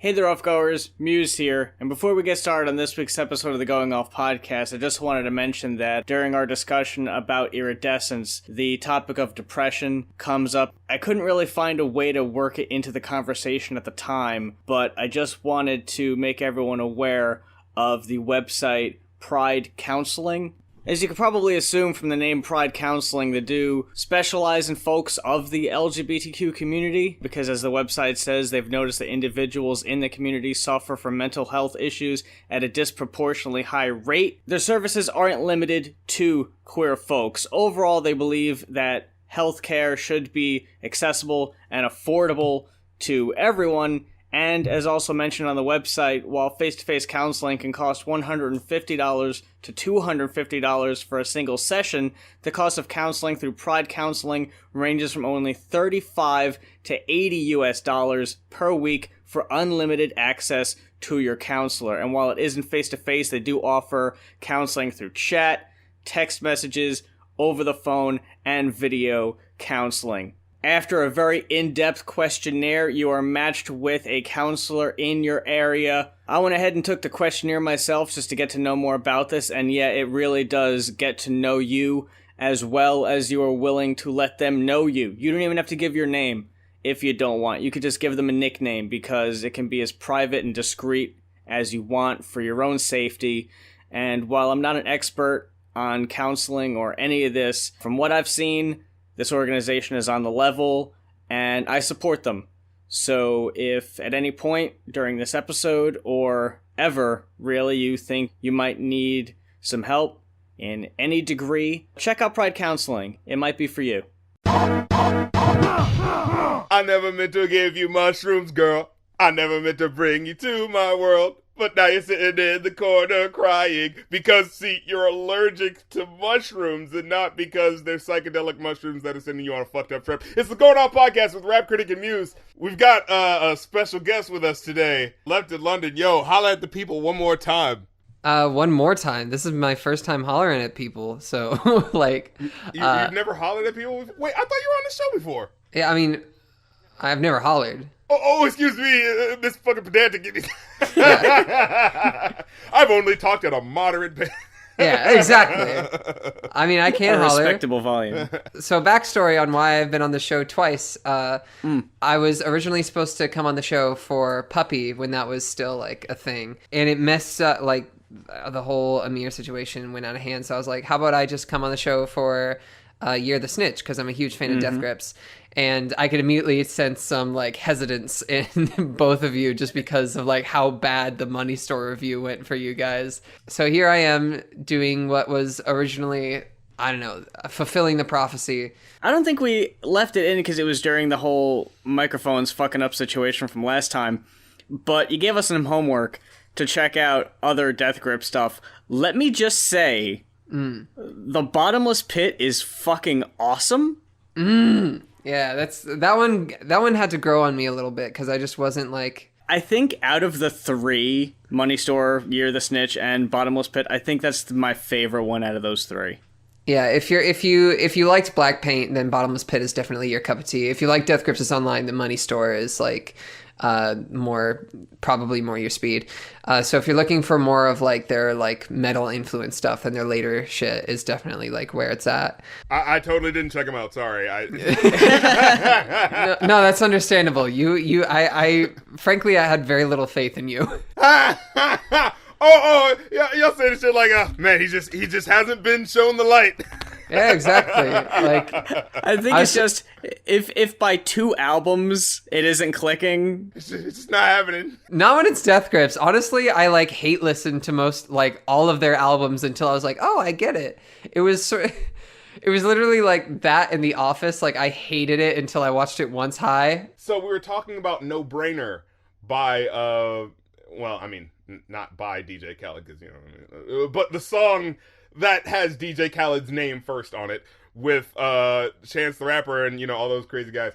Hey there, Offgoers, Muse here, and before we get started on this week's episode of the Going Off podcast, I just wanted to mention that during our discussion about iridescence, the topic of depression comes up. I couldn't really find a way to work it into the conversation at the time, but I just wanted to make everyone aware of the website Pride Counseling. As you could probably assume from the name Pride Counseling, they do specialize in folks of the LGBTQ community, because as the website says, they've noticed that individuals in the community suffer from mental health issues at a disproportionately high rate. Their services aren't limited to queer folks. Overall, they believe that healthcare should be accessible and affordable to everyone. And as also mentioned on the website, while face-to-face counseling can cost $150 to $250 for a single session, the cost of counseling through Pride Counseling ranges from only $35 to $80 per week for unlimited access to your counselor. And while it isn't face-to-face, they do offer counseling through chat, text messages, over the phone, and video counseling. After a very in-depth questionnaire, you are matched with a counselor in your area. I went ahead and took the questionnaire myself just to get to know more about this, and yeah, it really does get to know you as well as you are willing to let them know you. You don't even have to give your name if you don't want. You could just give them a nickname because it can be as private and discreet as you want for your own safety. And while I'm not an expert on counseling or any of this, from what I've seen, this organization is on the level, and I support them. So if at any point during this episode, or ever really, you think you might need some help in any degree, check out Pride Counseling. It might be for you. I never meant to give you mushrooms, girl. I never meant to bring you to my world. But now you're sitting in the corner crying because, see, you're allergic to mushrooms and not because they're psychedelic mushrooms that are sending you on a fucked up trip. It's the Going On Podcast with Rap Critic and Muse. We've got a special guest with us today, left in London. Yo, holla at the people one more time. One more time. This is my first time hollering at people, so, like... You've never hollered at people before? Wait, I thought you were on the show before. Yeah, I mean, I've never hollered. Oh, excuse me, this fucking pedantic. I've only talked at a moderate pace. Yeah, exactly. I mean, I can't holler. Respectable volume. So, backstory on why I've been on the show twice. I was originally supposed to come on the show for Puppy when that was still, like, a thing. And it messed up, like, the whole Amir situation went out of hand. So I was like, how about I just come on the show for You're the Snitch, because I'm a huge fan of Death Grips. And I could immediately sense some, like, hesitance in both of you just because of, like, how bad the Money Store review went for you guys. So here I am doing what was originally, I don't know, fulfilling the prophecy. I don't think we left it in because it was during the whole microphones fucking up situation from last time. But you gave us some homework to check out other Death Grip stuff. Let me just say, The Bottomless Pit is fucking awesome. Yeah, that one had to grow on me a little bit because I just wasn't like... I think out of the three, Money Store, You're the Snitch, and Bottomless Pit, I think that's my favorite one out of those three. Yeah, if you liked Black Paint, then Bottomless Pit is definitely your cup of tea. If you like Death Grips is Online, the Money Store is like probably more your speed. So if you're looking for more of like their like metal influence stuff, then their later shit is definitely like where it's at. I totally didn't check them out. Sorry. No, that's understandable. I frankly I had very little faith in you. Yeah, y'all say this shit like, man, he just hasn't been shown the light. Yeah, exactly. Like, I think it's just if by two albums it isn't clicking, it's just not happening. Not when it's Death Grips. Honestly, I like hate listen to most like all of their albums until I was like, oh, I get it. It was literally like that in The Office. Like I hated it until I watched it once high. So we were talking about No Brainer by well, I mean, not by DJ Khaled, because, you know, but the song that has DJ Khaled's name first on it with Chance the Rapper and, you know, all those crazy guys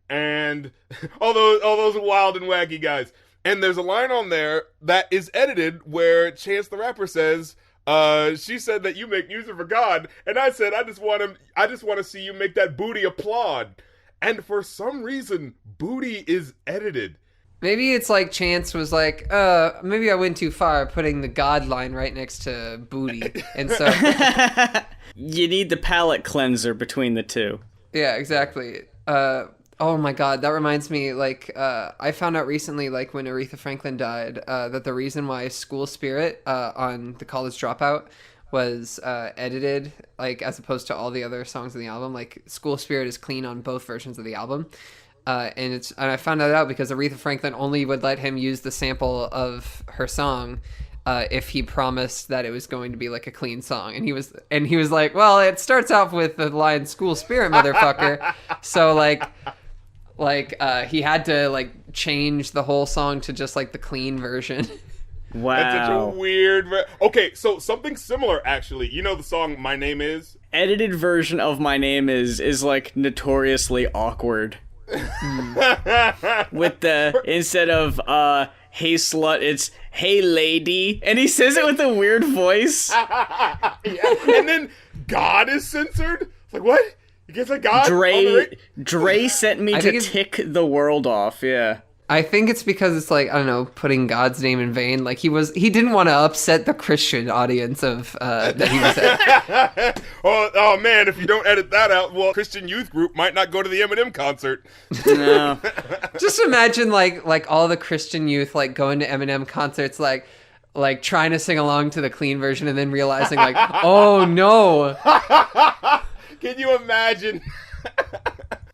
and all those wild and wacky guys. And there's a line on there that is edited where Chance the Rapper says, she said that you make music for God, and I said I just want to see you make that booty applaud. And for some reason, booty is edited. Maybe it's like Chance was like, maybe I went too far putting the God line right next to booty. And so, You need the palate cleanser between the two. yeah, exactly. Oh my God, that reminds me, like, I found out recently, like, when Aretha Franklin died, that the reason why School Spirit on The College Dropout was edited, like, as opposed to all the other songs in the album, like, School Spirit is clean on both versions of the album. And I found that out because Aretha Franklin only would let him use the sample of her song if he promised that it was going to be like a clean song. And he was like, well, it starts out with the line "School Spirit, motherfucker." So he had to like change the whole song to just like the clean version. Wow. That's such a weird... Okay, so something similar, actually. You know the song "My Name Is"? Edited version of "My Name Is" like notoriously awkward. With the, instead of "Hey slut," it's "Hey lady," and he says it with a weird voice. Yeah. And then God is censored? It's like, what? You guys like God? Dre sent me to tick the world off, yeah. I think it's because it's like, I don't know, putting God's name in vain. Like he didn't want to upset the Christian audience of that he was at. Oh man, if you don't edit that out, well, Christian youth group might not go to the Eminem concert. No. Just imagine like all the Christian youth like going to Eminem concerts, like trying to sing along to the clean version and then realizing like, oh no. Can you imagine?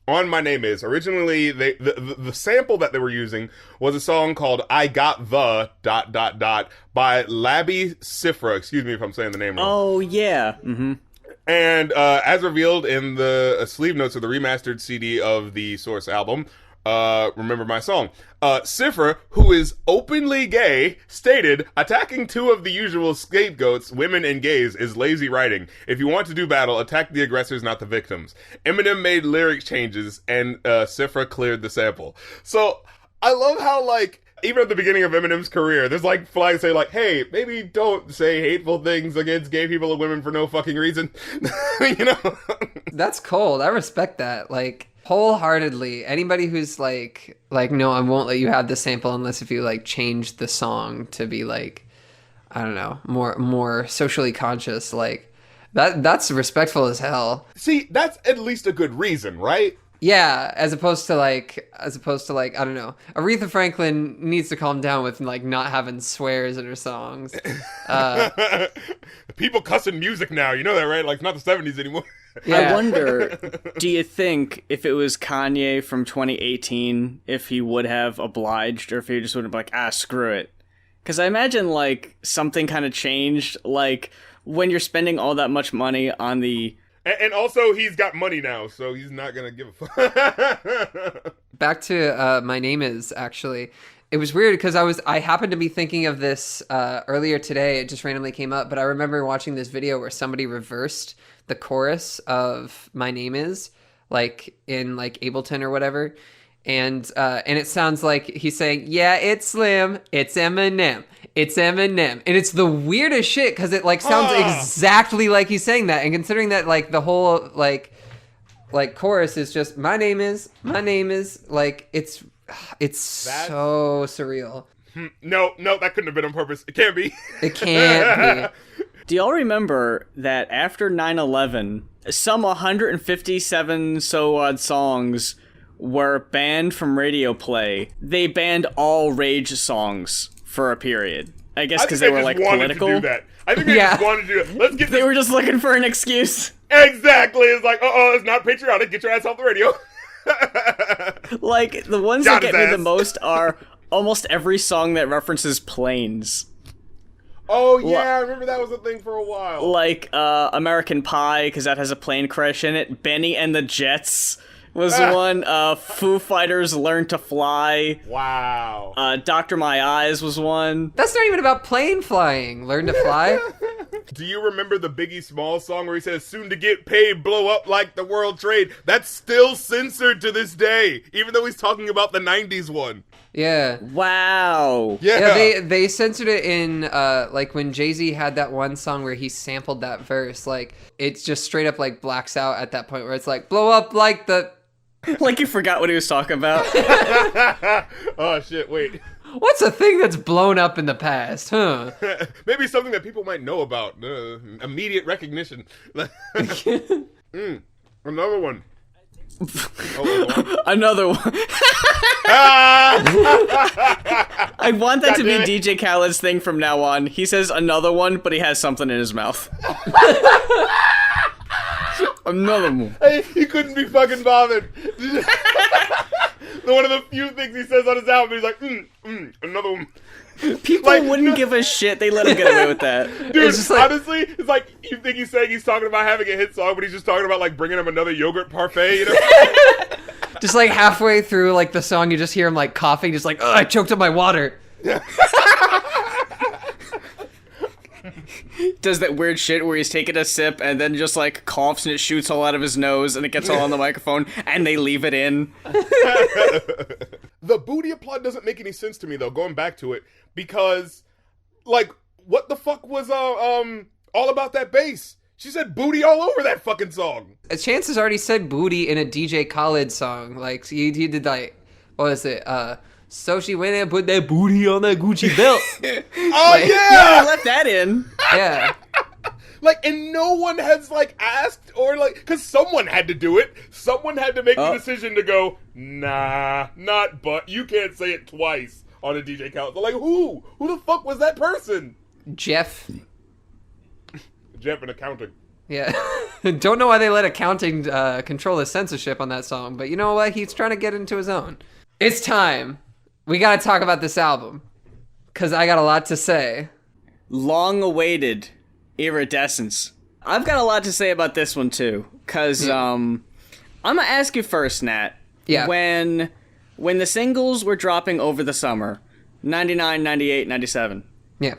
On "My Name Is," originally the sample that they were using was a song called "I Got the ... by Labi Siffre. Excuse me if I'm saying the name wrong. Oh yeah. Mm-hmm. And as revealed in the sleeve notes of the remastered CD of the Source album, Remember My Song, Siffre, who is openly gay, stated, "Attacking two of the usual scapegoats, women and gays, is lazy writing. If you want to do battle, attack the aggressors, not the victims." Eminem made lyric changes, and Siffre cleared the sample. So, I love how, like, even at the beginning of Eminem's career, there's, like, flags say, like, hey, maybe don't say hateful things against gay people and women for no fucking reason. You know? That's cold. I respect that. Like, wholeheartedly. Anybody who's like, no, I won't let you have the sample unless if you, like, change the song to be, like, I don't know, more socially conscious, like, that's respectful as hell. See, that's at least a good reason, right? Yeah, as opposed to like, I don't know. Aretha Franklin needs to calm down with like not having swears in her songs. People cussing music now, you know that, right? Like, it's not the 70s anymore. Yeah. I wonder, do you think if it was Kanye from 2018, if he would have obliged, or if he just would have been like, screw it? Because I imagine like something kind of changed, like when you're spending all that much money on the... And also, he's got money now, so he's not going to give a fuck. Back to My Name Is, actually. It was weird because I happened to be thinking of this earlier today. It just randomly came up, but I remember watching this video where somebody reversed the chorus of My Name Is, like in like Ableton or whatever. And it sounds like he's saying, yeah, it's Slim, it's Eminem, it's Eminem. And it's the weirdest shit because it like sounds exactly like he's saying that. And considering that like the whole like chorus is just my name is, like it's so surreal. No, that couldn't have been on purpose. It can't be. It can't be. Do y'all remember that after 9/11, some 157 so odd songs were banned from radio play? They banned all rage songs for a period. I guess because they were like political. To do that. I think they just wanted to do it. Let's get. They were just looking for an excuse. Exactly. It's like, it's not patriotic. Get your ass off the radio. Like the ones that get me the most are almost every song that references planes. Oh yeah, I remember that was a thing for a while. Like American Pie, because that has a plane crash in it. Benny and the Jets was one. Foo Fighters Learn to Fly. Wow. Dr. My Eyes was one. That's not even about plane flying. Learn to Fly. Do you remember the Biggie Smalls song where he says, "Soon to get paid, blow up like the World Trade"? That's still censored to this day, even though he's talking about the 90s one. Yeah. Wow. Yeah, they censored it in like when Jay-Z had that one song where he sampled that verse, like it's just straight up like blacks out at that point where it's like blow up like the Like you forgot what he was talking about. Oh shit! Wait. What's a thing that's blown up in the past, huh? Maybe something that people might know about. Immediate recognition. Another one. Another one. I want that to be DJ Khaled's thing from now on. He says another one, but he has something in his mouth. Another one. Hey, he couldn't be fucking bothered. One of the few things he says on his album, he's like, another one. People wouldn't give a shit. They let him get away with that. Dude, It's just like, honestly, it's like you think he's saying he's talking about having a hit song, but he's just talking about like bringing him another yogurt parfait, you know? just like halfway through like the song, you just hear him like coughing, just like, oh, I choked up my water. Does that weird shit where he's taking a sip and then just like coughs and it shoots all out of his nose and it gets all on the microphone and they leave it in. The booty applaud doesn't make any sense to me though, going back to it, because like what the fuck was all about that bass? She said booty all over that fucking song. Chance has already said booty in a DJ Khaled song. Like he did like, what was it? So she went and put that booty on that Gucci belt. Oh like, yeah, Left that in. Yeah. Like, and no one has like asked or like, because someone had to do it. Someone had to make the decision to go, nah, not but. You can't say it twice on a DJ Khaled. They're like, who? Who the fuck was that person? Jeff in accounting. Yeah. Don't know why they let accounting control the censorship on that song, but you know what? He's trying to get into his own. It's time. We gotta talk about this album, because I got a lot to say. Long awaited Iridescence. I've got a lot to say about this one too, because I'm gonna ask you first, Nat. Yeah. When the singles were dropping over the summer, 99, 98, 97. Yeah.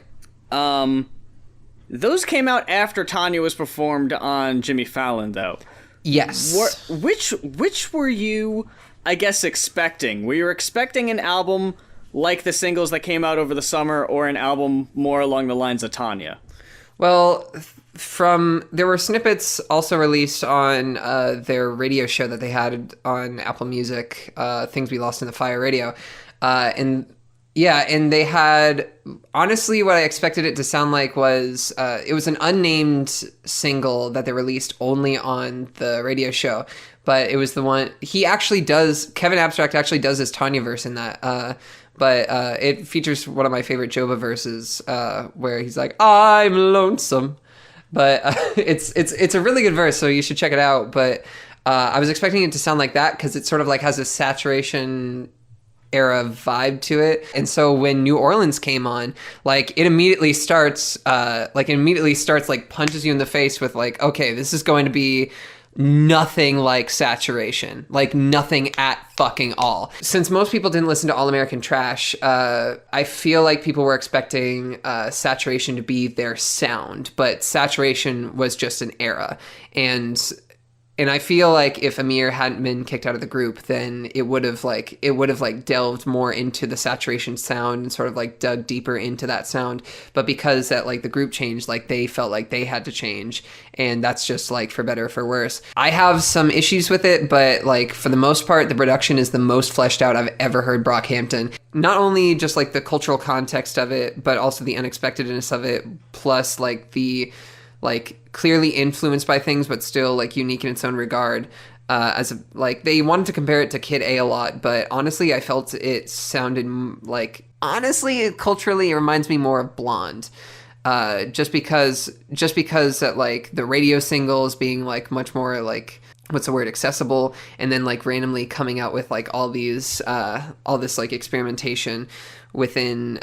Those came out after Tanya was performed on Jimmy Fallon, though. Yes. Which were you, I guess, expecting? Were you expecting an album like the singles that came out over the summer, or an album more along the lines of Tanya? Well, there were snippets also released on their radio show that they had on Apple Music, Things We Lost in the Fire Radio. And they had, honestly, what I expected it to sound like was, it was an unnamed single that they released only on the radio show. But it was the one, Kevin Abstract actually does his Tanya verse in that. But it features one of my favorite Joba verses, where he's like, I'm lonesome. But it's a really good verse, so you should check it out. But I was expecting it to sound like that, because it sort of like has a saturation era vibe to it. And so when New Orleans came on, like it immediately starts like punches you in the face with like, okay, this is going to be nothing like Saturation, like nothing at fucking all. Since most people didn't listen to All American Trash, I feel like people were expecting Saturation to be their sound, but Saturation was just an era. And I feel like if Amir hadn't been kicked out of the group, then it would have delved more into the Saturation sound and sort of like dug deeper into that sound. But because that like the group changed, like they felt like they had to change, and that's just like for better or for worse. I have some issues with it, but like for the most part, the production is the most fleshed out I've ever heard Brockhampton. Not only just like the cultural context of it, but also the unexpectedness of it, plus like the like clearly influenced by things, but still like unique in its own regard. They wanted to compare it to Kid A lot, but honestly, I felt it sounded like, culturally, it reminds me more of Blonde. Just because that like the radio singles being like much more like, what's the word, accessible, and then like randomly coming out with like all this like experimentation within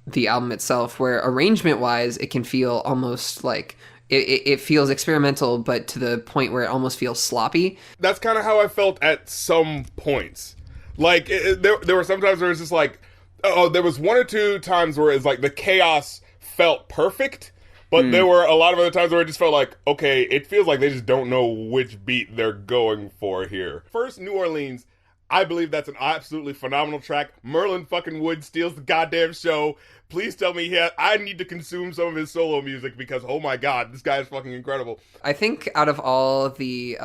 the album itself, where arrangement wise it can feel almost like it feels experimental, but to the point where it almost feels sloppy. That's kind of how I felt at some points. Like there were some times where it's just like, there was one or two times where it's like the chaos felt perfect, but there were a lot of other times where it just felt like, okay, it feels like they just don't know which beat they're going for here. First, New Orleans, I believe that's an absolutely phenomenal track. Merlin fucking Wood steals the goddamn show. Please tell me I need to consume some of his solo music because, oh my god, this guy is fucking incredible. I think out of all the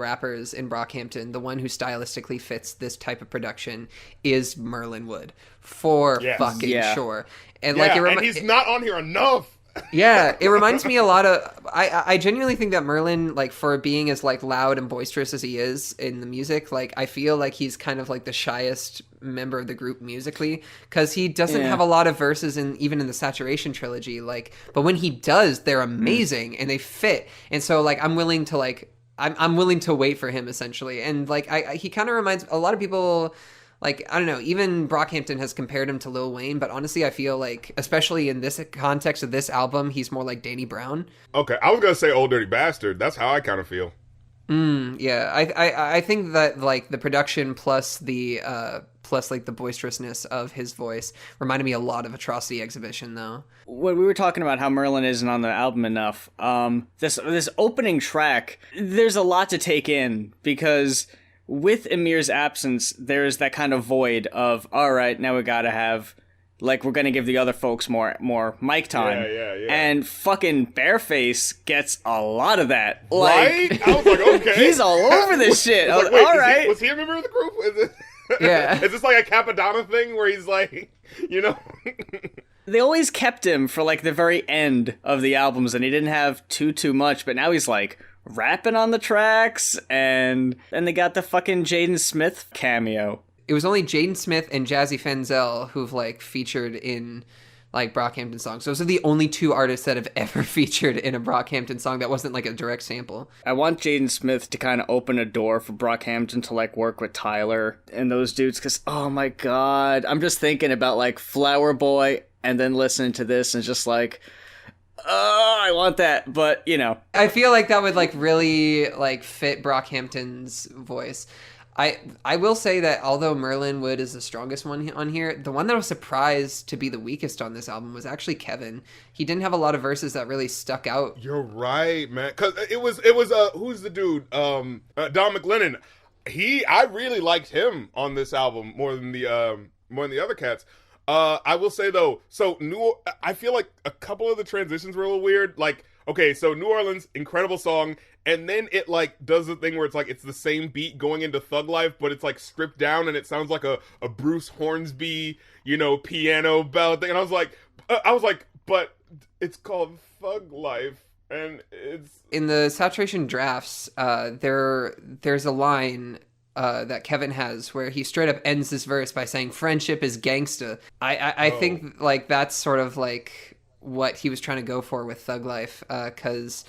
rappers in Brockhampton, the one who stylistically fits this type of production is Merlin Wood, for fucking sure. And and he's not on here enough. Yeah, it reminds me a lot of. I genuinely think that Merlin, like, for being as like loud and boisterous as he is in the music, like, I feel like he's kind of like the shyest member of the group musically, because he doesn't have a lot of verses even in the Saturation trilogy. Like, but when he does, they're amazing and they fit. And so, like, I'm willing to wait for him, essentially. And like, he kind of reminds a lot of people. Like, I don't know, even Brockhampton has compared him to Lil Wayne, but honestly, I feel like, especially in this context of this album, he's more like Danny Brown. Okay, I was going to say Old Dirty Bastard. That's how I kind of feel. Yeah, I think that, like, the production plus the boisterousness of his voice reminded me a lot of Atrocity Exhibition, though. When we were talking about how Merlin isn't on the album enough, this opening track, there's a lot to take in, because with Amir's absence, there's that kind of void of, all right, now we gotta have, like, we're gonna give the other folks more mic time. Yeah. And fucking Bareface gets a lot of that. Right? Like, I was like, okay. He's all over this shit. Like, wait, all right. Was he a member of the group? Yeah. Is this like a Capadonna thing where he's like, you know? They always kept him for, like, the very end of the albums, and he didn't have too much, but now he's, like, rapping on the tracks, and they got the fucking Jaden Smith cameo. It was only Jaden Smith and Jazzy Fenzel who've, like, featured in, like, Brockhampton songs. Those are the only two artists that have ever featured in a Brockhampton song that wasn't, like, a direct sample. I want Jaden Smith to kind of open a door for Brockhampton to, like, work with Tyler and those dudes, because, oh my god, I'm just thinking about, like, Flower Boy, and then listening to this, and just like, oh, I want that, but, you know. I feel like that would, like, really, like, fit Brockhampton's voice. I will say that although Merlin Wood is the strongest one on here, the one that I was surprised to be the weakest on this album was actually Kevin. He didn't have a lot of verses that really stuck out. You're right, man. Because it was who's the dude? Don McLennan. I really liked him on this album more than the other cats. I will say though, I feel like a couple of the transitions were a little weird. Like, okay, so New Orleans, incredible song, and then it like does the thing where it's like it's the same beat going into Thug Life, but it's like stripped down and it sounds like a Bruce Hornsby, piano ballad thing. And I was like, but it's called Thug Life, and it's in the Saturation drafts. There's a line that Kevin has where he straight up ends this verse by saying friendship is gangsta. I think like that's sort of like what he was trying to go for with Thug Life, because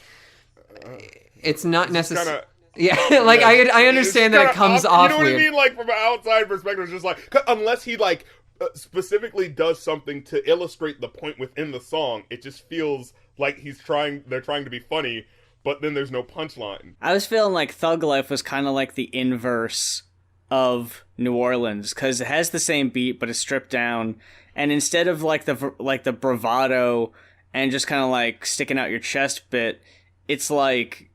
it's not necessarily. Yeah, like I understand that it comes off. You know what weird. I mean? Like from an outside perspective, it's just like unless he like specifically does something to illustrate the point within the song, it just feels like they're trying to be funny. But then there's no punchline. I was feeling like Thug Life was kind of like the inverse of New Orleans, because it has the same beat, but it's stripped down. And instead of like the bravado and just kind of like sticking out your chest bit, it's like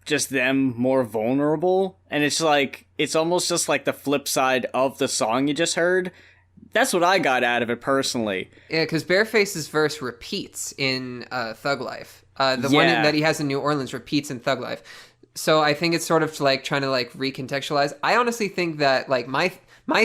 just them more vulnerable. And it's like, it's almost just like the flip side of the song you just heard. That's what I got out of it personally. Yeah, because Bareface's verse repeats in Thug Life. The one that he has in New Orleans repeats in Thug Life. So I think it's sort of like trying to like recontextualize. I honestly think that like my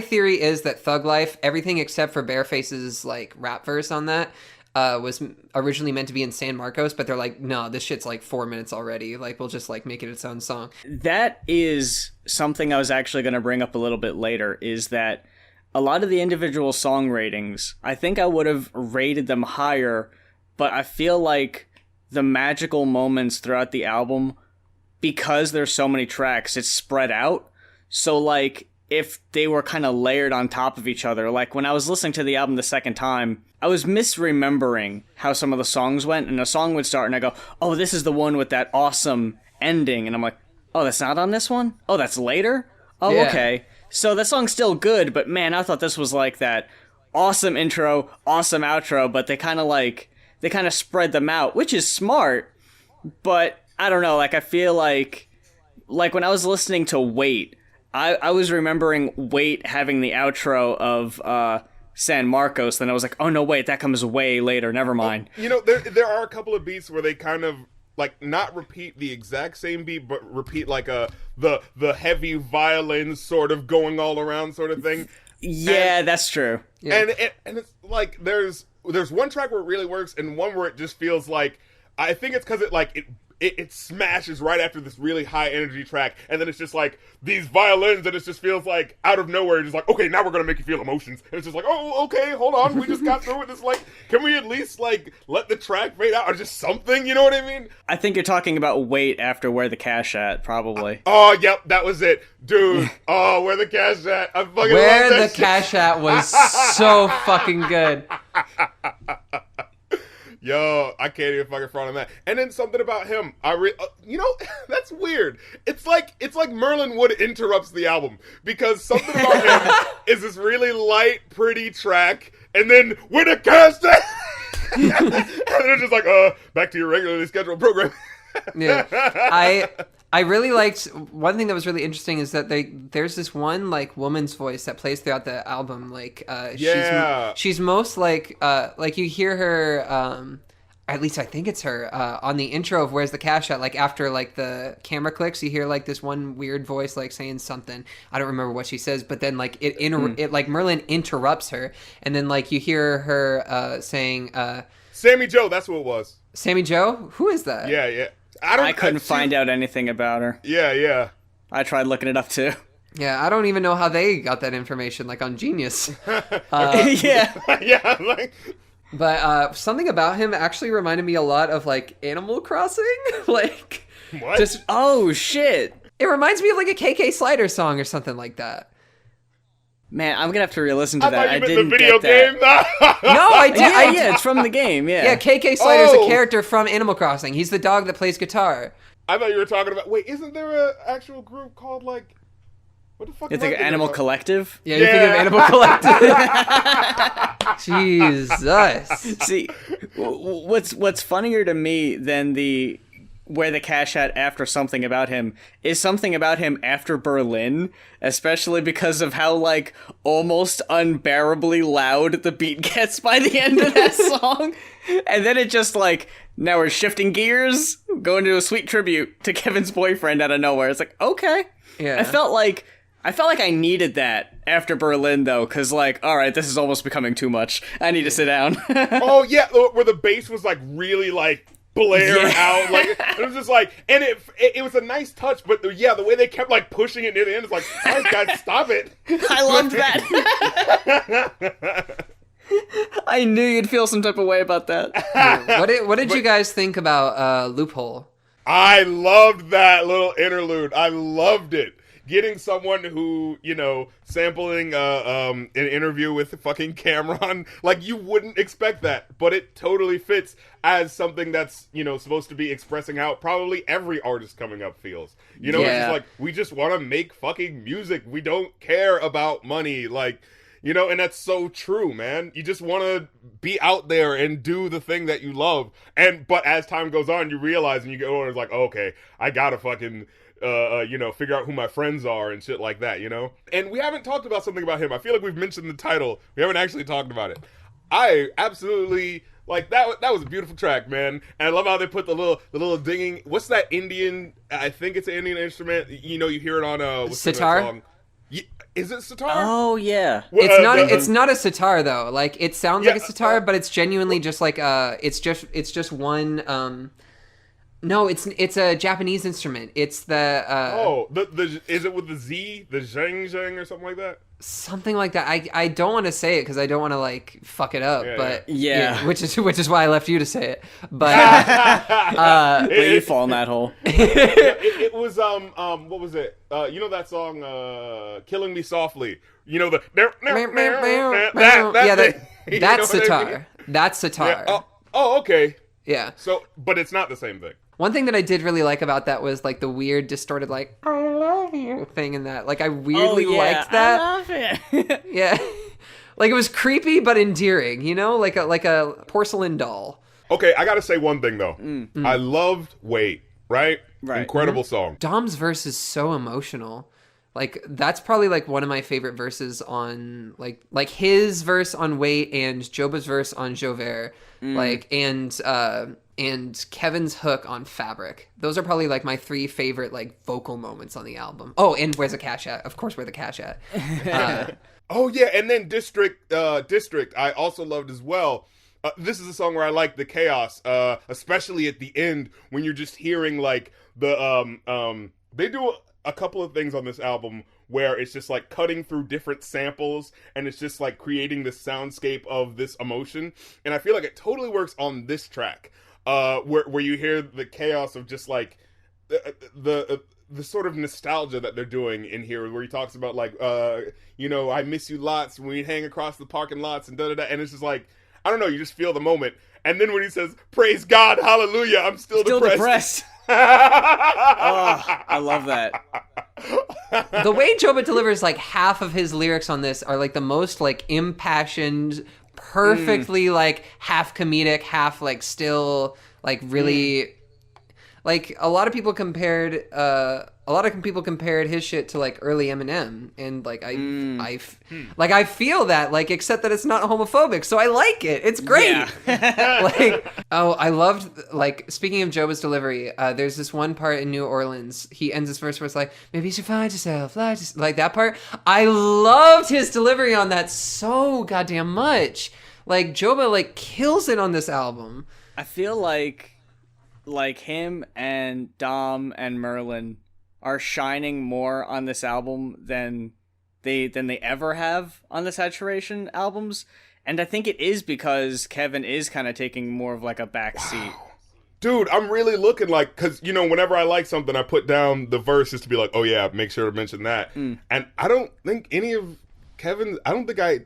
theory is that Thug Life, everything except for Bareface's like rap verse on that, was originally meant to be in San Marcos, but they're like, no, this shit's like 4 minutes already. Like, we'll just like make it its own song. That is something I was actually going to bring up a little bit later, is that a lot of the individual song ratings, I think I would have rated them higher, but I feel like the magical moments throughout the album, because there's so many tracks, it's spread out. So like if they were kind of layered on top of each other, like when I was listening to the album the second time, I was misremembering how some of the songs went, and a song would start and I go, oh, this is the one with that awesome ending. And I'm like, oh, that's not on this one? Oh, that's later? Oh, yeah. Okay. So the song's still good, but man, I thought this was like that awesome intro, awesome outro, but they kind of spread them out, which is smart, but I don't know, like I feel like when I was listening to Wait, I was remembering Wait having the outro of San Marcos, then I was like, oh no, wait, that comes way later. Never mind. You know, there are a couple of beats where they kind of like not repeat the exact same beat, but repeat like the heavy violin sort of going all around sort of thing. Yeah, that's true. Yeah. And it's like there's one track where it really works, and one where it just feels like, I think it's because it smashes right after this really high energy track, and then it's just like these violins, and it just feels like out of nowhere, you're just like, okay, now we're gonna make you feel emotions, and it's just like, oh, okay, hold on, we just got through with this. Like, can we at least like let the track fade out or just something? You know what I mean? I think you're talking about Wait after Where the Cash At, probably. Oh, yep, that was it, dude. Oh, Where the Cash At? I fucking Where love that the shit. Cash At was so fucking good. Yo, I can't even fucking front on that. And then something about him, you know, that's weird. It's like Merlin Wood interrupts the album, because something about him is this really light, pretty track, and then with a cast, and then it's just like, back to your regularly scheduled program. Yeah, I really liked, one thing that was really interesting is that there's this one like woman's voice that plays throughout the album. Like, she's most like you hear her, at least I think it's her, on the intro of Where's the Cash At? Like after like the camera clicks, you hear like this one weird voice like saying something. I don't remember what she says, but then like it like Merlin interrupts her, and then like you hear her saying, Sammy Joe, that's who it was. Sammy Joe? Who is that? Yeah. I couldn't find out anything about her. Yeah. I tried looking it up too. Yeah, I don't even know how they got that information, like on Genius. Yeah. Yeah, like... But something about him actually reminded me a lot of like Animal Crossing. Like, What? Oh shit. It reminds me of like a KK Slider song or something like that. Man, I'm gonna have to re-listen to I that. thought you I meant didn't the video get that. game. No, I did. Yeah, it's from the game. Yeah. Yeah, KK Slider's Oh. a character from Animal Crossing. He's the dog that plays guitar. I thought you were talking about... Wait, isn't there an actual group called, like... What the fuck It's am I like thinking Animal about? Collective. Yeah, you think of Animal Collective. Jesus. See, what's funnier to me than the Where the Cash At after Something About Him is Something About Him after Berlin, especially because of how like almost unbearably loud the beat gets by the end of that song. And then it just like, now we're shifting gears, going to a sweet tribute to Kevin's boyfriend out of nowhere. It's like, okay. Yeah. I felt like I needed that after Berlin, though, because, like, all right, this is almost becoming too much. I need to sit down. Oh, yeah, where the bass was, like, really, like, blared out. Like, it was just, like, and it was a nice touch, but, the way they kept, like, pushing it near the end, it's like, all right, guys, stop it. I loved that. I knew you'd feel some type of way about that. What did you guys think about Loophole? I loved that little interlude. I loved it. Getting someone who, you know, sampling an interview with fucking Cameron, like, you wouldn't expect that, but it totally fits as something that's, you know, supposed to be expressing how probably every artist coming up feels. You know, It's just like, we just want to make fucking music. We don't care about money, like, you know, and that's so true, man. You just want to be out there and do the thing that you love. But as time goes on, you realize and you get older, it's like, oh, okay, I gotta fucking, you know, figure out who my friends are and shit like that, you know? And we haven't talked about something about him. I feel like we've mentioned the title. We haven't actually talked about it. I absolutely, like, that was a beautiful track, man. And I love how they put the little dinging, what's that Indian, I think it's an Indian instrument. You know, you hear it on, what's sitar? that song? Is it sitar? Oh, yeah. It's not a sitar though. Like, it sounds like a sitar, but it's genuinely just like it's just one. No, it's a Japanese instrument. It's the is it with the Z, the zhang or something like that? Something like that. I don't want to say it because I don't want to like fuck it up. Yeah. which is why I left you to say it. But But you fall in that hole. It was what was it? You know that song "Killing Me Softly." You know that's sitar. That's sitar. Yeah. Oh, okay. Yeah. So, but it's not the same thing. One thing that I did really like about that was like the weird distorted like I love you thing in that. Like I weirdly liked that. I love it. Yeah. Like it was creepy but endearing, you know? Like a porcelain doll. Okay, I gotta say one thing though. I loved Wait, right? Right. Incredible song. Dom's verse is so emotional. Like that's probably like one of my favorite verses on like his verse on Wait and Joba's verse on Jover, like and Kevin's hook on Fabric. Those are probably like my 3 favorite like vocal moments on the album. Oh, and Where's the Cash At? Of course, Where the Cash At. Oh yeah, and then District I also loved as well. This is a song where I like the chaos, especially at the end when you're just hearing like the they do a couple of things on this album where it's just like cutting through different samples and it's just like creating this soundscape of this emotion, and I feel like it totally works on this track, where you hear the chaos of just like the sort of nostalgia that they're doing in here, where he talks about like I miss you lots when we hang across the parking lots and da-da-da, and it's just like, I don't know, you just feel the moment. And then when he says, praise God, hallelujah, I'm still depressed. Oh, I love that. The way Joba delivers like half of his lyrics on this are like the most like impassioned, perfectly like half comedic, half like still like really like a lot of people compared his shit to like early Eminem, and like I feel that, like, except that it's not homophobic, so I like it. It's great. Yeah. Like, oh, I loved, like, speaking of Joba's delivery, there's this one part in New Orleans. He ends his verse where it's like, maybe you should find yourself, like that part. I loved his delivery on that so goddamn much. Like, Joba like kills it on this album. I feel like him and Dom and Merlin are shining more on this album than they ever have on the Saturation albums, and I think it is because Kevin is kind of taking more of like a back seat. Dude, I'm really looking like, because whenever I like something, I put down the verse just to be like, oh yeah, make sure to mention that. And I don't think any of Kevin's, I don't think I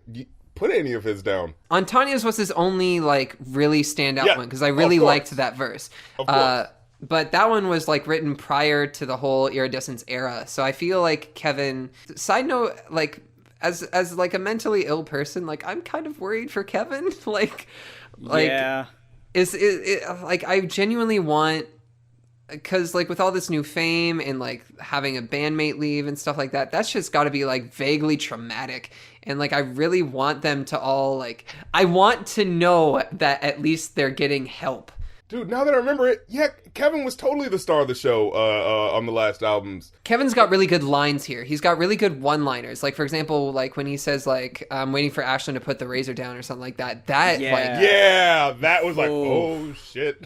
put any of his down. On Tanya's was his only like really standout one, because I really liked that verse. Of course. But that one was like written prior to the whole Iridescence era, so I feel like Kevin. Side note, like as like a mentally ill person, like I'm kind of worried for Kevin. like yeah, is it like I genuinely want, because like with all this new fame and like having a bandmate leave and stuff like that, that's just got to be like vaguely traumatic. And like I really want them to all like, I want to know that at least they're getting help. Dude, now that I remember it, yeah, Kevin was totally the star of the show on the last albums. Kevin's got really good lines here. He's got really good one-liners. Like, for example, like when he says, like, I'm waiting for Ashlyn to put the razor down or something like that. That, that was like, oh, shit.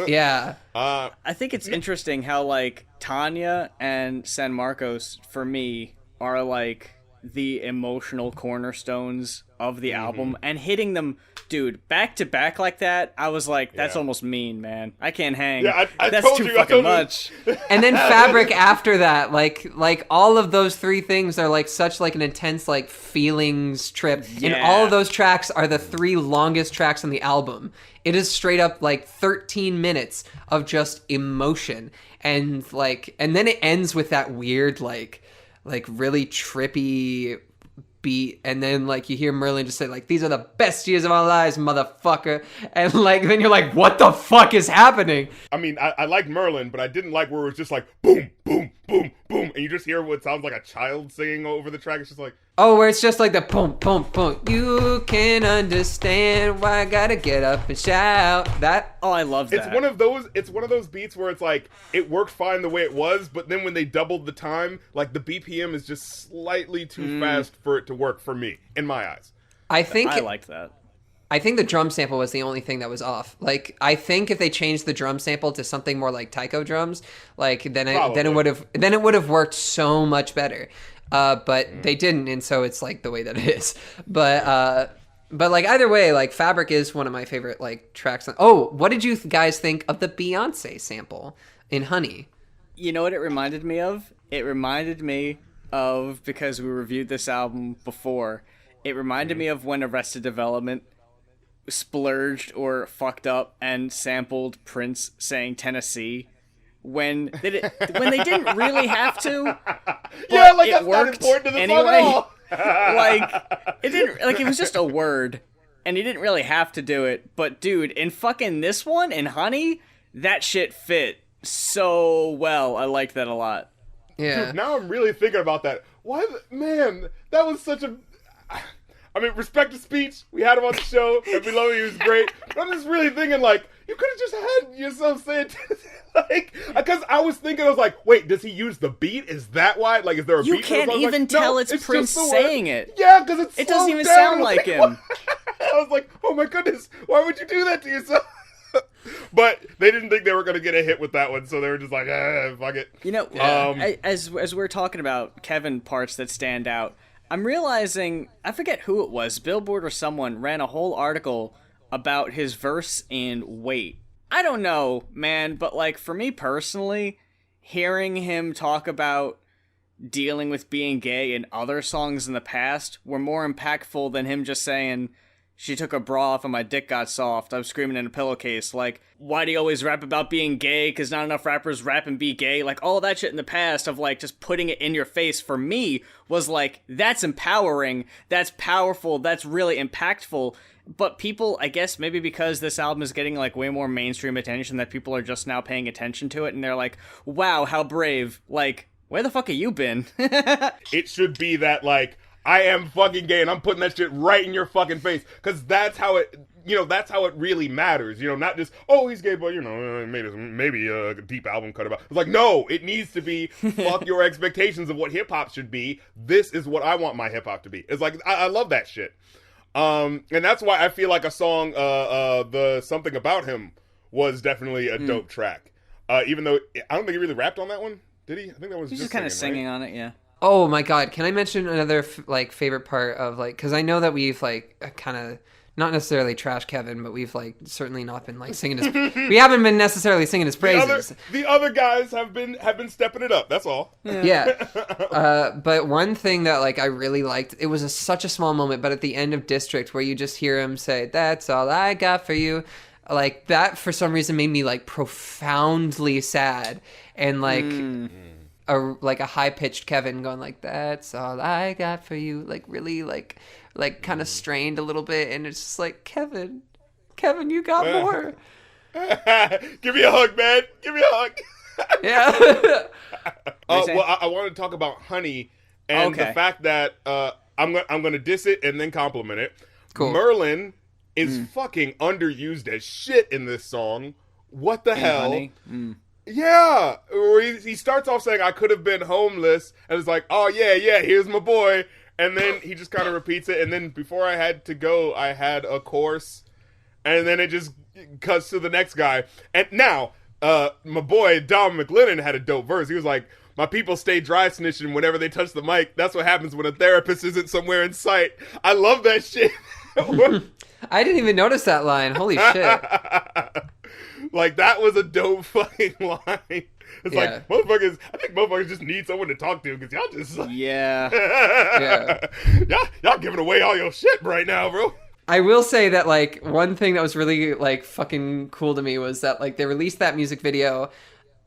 Yeah. I think it's interesting how, like, Tanya and San Marcos, for me, are, like, the emotional cornerstones of the album, and hitting them, dude, back to back like that, I was like, that's almost mean, man. I can't hang. Yeah, that's too fucking much. And then Fabric after that, like all of those 3 things are like such like an intense like feelings trip, and all of those tracks are the 3 longest tracks on the album. It is straight up like 13 minutes of just emotion, and then it ends with that weird like really trippy beat, and then like you hear Merlin just say like, these are the best years of our lives, motherfucker, and like then you're like, what the fuck is happening? I mean, I like Merlin, but I didn't like where it was just like boom boom boom boom, and you just hear what sounds like a child singing over the track. It's just like, oh, where it's just like the boom boom boom, you can understand why I gotta get up and shout. That, oh, I love that. It's one of those beats where it's like, it worked fine the way it was, but then when they doubled the time, like the BPM is just slightly too fast for it to work for me, in my eyes. I liked that. I think the drum sample was the only thing that was off. Like, I think if they changed the drum sample to something more like taiko drums, like then it would have worked so much better. But they didn't, and so it's like the way that it is. But like either way, like Fabric is one of my favorite like tracks. Oh, what did you guys think of the Beyonce sample in Honey? You know what it reminded me of? It reminded me of, because we reviewed this album before, it reminded me of when Arrested Development splurged or fucked up and sampled Prince saying Tennessee when they didn't really have to. Yeah, like it that's worked not important to the anyway. song at all. Like it didn't, like it was just a word and he didn't really have to do it. But dude, in fucking this one, in Honey, that shit fit so well. I liked that a lot. Yeah. Dude, now I'm really thinking about that. Man, that was such a... I mean, respect to speech. We had him on the show, and we love him. He was great. But I'm just really thinking, like, you could have just had yourself say it, like, because I was thinking, I was like, wait, does he use the beat? Is that why? Like, is there a beat? You can't even tell it's Prince saying it. Yeah, because it doesn't even sound like him. I was like, oh my goodness, why would you do that to yourself? But they didn't think they were going to get a hit with that one, so they were just like, fuck it. You know, as we're talking about Kevin parts that stand out, I'm realizing, I forget who it was, Billboard or someone ran a whole article about his verse and weight. I don't know, man, but like for me personally, hearing him talk about dealing with being gay in other songs in the past were more impactful than him just saying, she took a bra off and my dick got soft, I'm screaming in a pillowcase. Like, why do you always rap about being gay? Because not enough rappers rap and be gay. Like, all that shit in the past of, like, just putting it in your face for me was, like, that's empowering, that's powerful, that's really impactful. But people, I guess maybe because this album is getting, like, way more mainstream attention that people are just now paying attention to it, and they're like, wow, how brave. Like, where the fuck have you been? It should be that, like, I am fucking gay and I'm putting that shit right in your fucking face. Because that's how it, that's how it really matters. Not just, oh, he's gay, but, maybe a deep album cut about. It's like, no, it needs to be, fuck your expectations of what hip-hop should be. This is what I want my hip-hop to be. It's like, I love that shit. And that's why I feel like a song, the Something About Him was definitely a dope track. Even though, I don't think he really rapped on that one. Did he? I think that was He's just kind of singing right? on it, yeah. Oh my god, can I mention another favorite part of because I know that we've kind of not necessarily trashed Kevin, but we've certainly not been singing his we haven't been necessarily singing his praises. The other guys have been stepping it up, that's all. Yeah. But one thing that I really liked, it was such a small moment, but at the end of District where you just hear him say, "That's all I got for you." That for some reason made me profoundly sad and a high-pitched Kevin going "That's all I got for you," really kind of strained a little bit, and it's just Kevin, you got more. Give me a hug, man. Give me a hug. Yeah. Well, I want to talk about Honey and the fact that I'm gonna diss it and then compliment it. Cool. Merlin is fucking underused as shit in this song. What the hell? Honey? Yeah, he starts off saying, I could have been homeless, and it's like, oh yeah, here's my boy, and then he just kind of repeats it, and then before I had to go, I had a course, and then it just cuts to the next guy, and now, my boy, Dom McLennan had a dope verse. He was like, my people stay dry snitching whenever they touch the mic. That's what happens when a therapist isn't somewhere in sight. I love that shit. I didn't even notice that line. Holy shit. That was a dope fucking line. It's motherfuckers, I think motherfuckers just need someone to talk to because y'all just... Yeah. Y'all giving away all your shit right now, bro. I will say that one thing that was really fucking cool to me was that they released that music video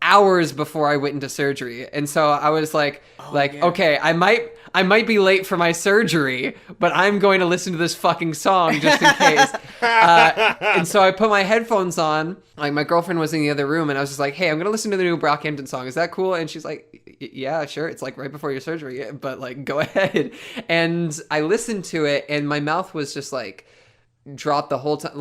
hours before I went into surgery, and so I was okay, I might be late for my surgery, but I'm going to listen to this fucking song just in case. And so I put my headphones on. My girlfriend was in the other room, and I was just like, hey, I'm going to listen to the new Brockhampton song. Is that cool? And she's like, yeah, sure. It's right before your surgery, but go ahead. And I listened to it, and my mouth was just dropped the whole time.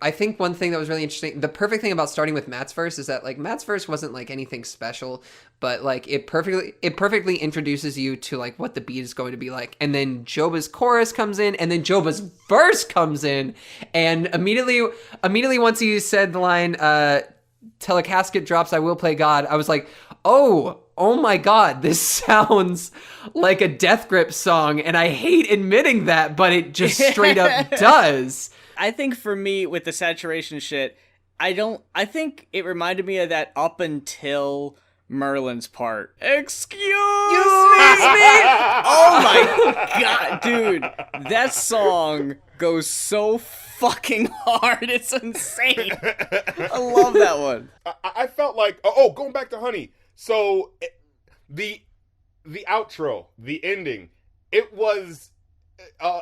I think one thing that was really interesting, the perfect thing about starting with Matt's verse is that Matt's verse wasn't anything special, but it perfectly introduces you to what the beat is going to be like. And then Joba's chorus comes in, and then Joba's verse comes in, and immediately once he said the line, till a casket drops, I will play God, I was like, oh my God, this sounds like a Death Grip song, and I hate admitting that, but it just straight up does. I think for me, with the saturation shit, I think it reminded me of that up until Merlin's part. Excuse me! Oh my God, dude. That song goes so fucking hard. It's insane. I love that one. I felt going back to Honey. So, the outro, the ending, it was...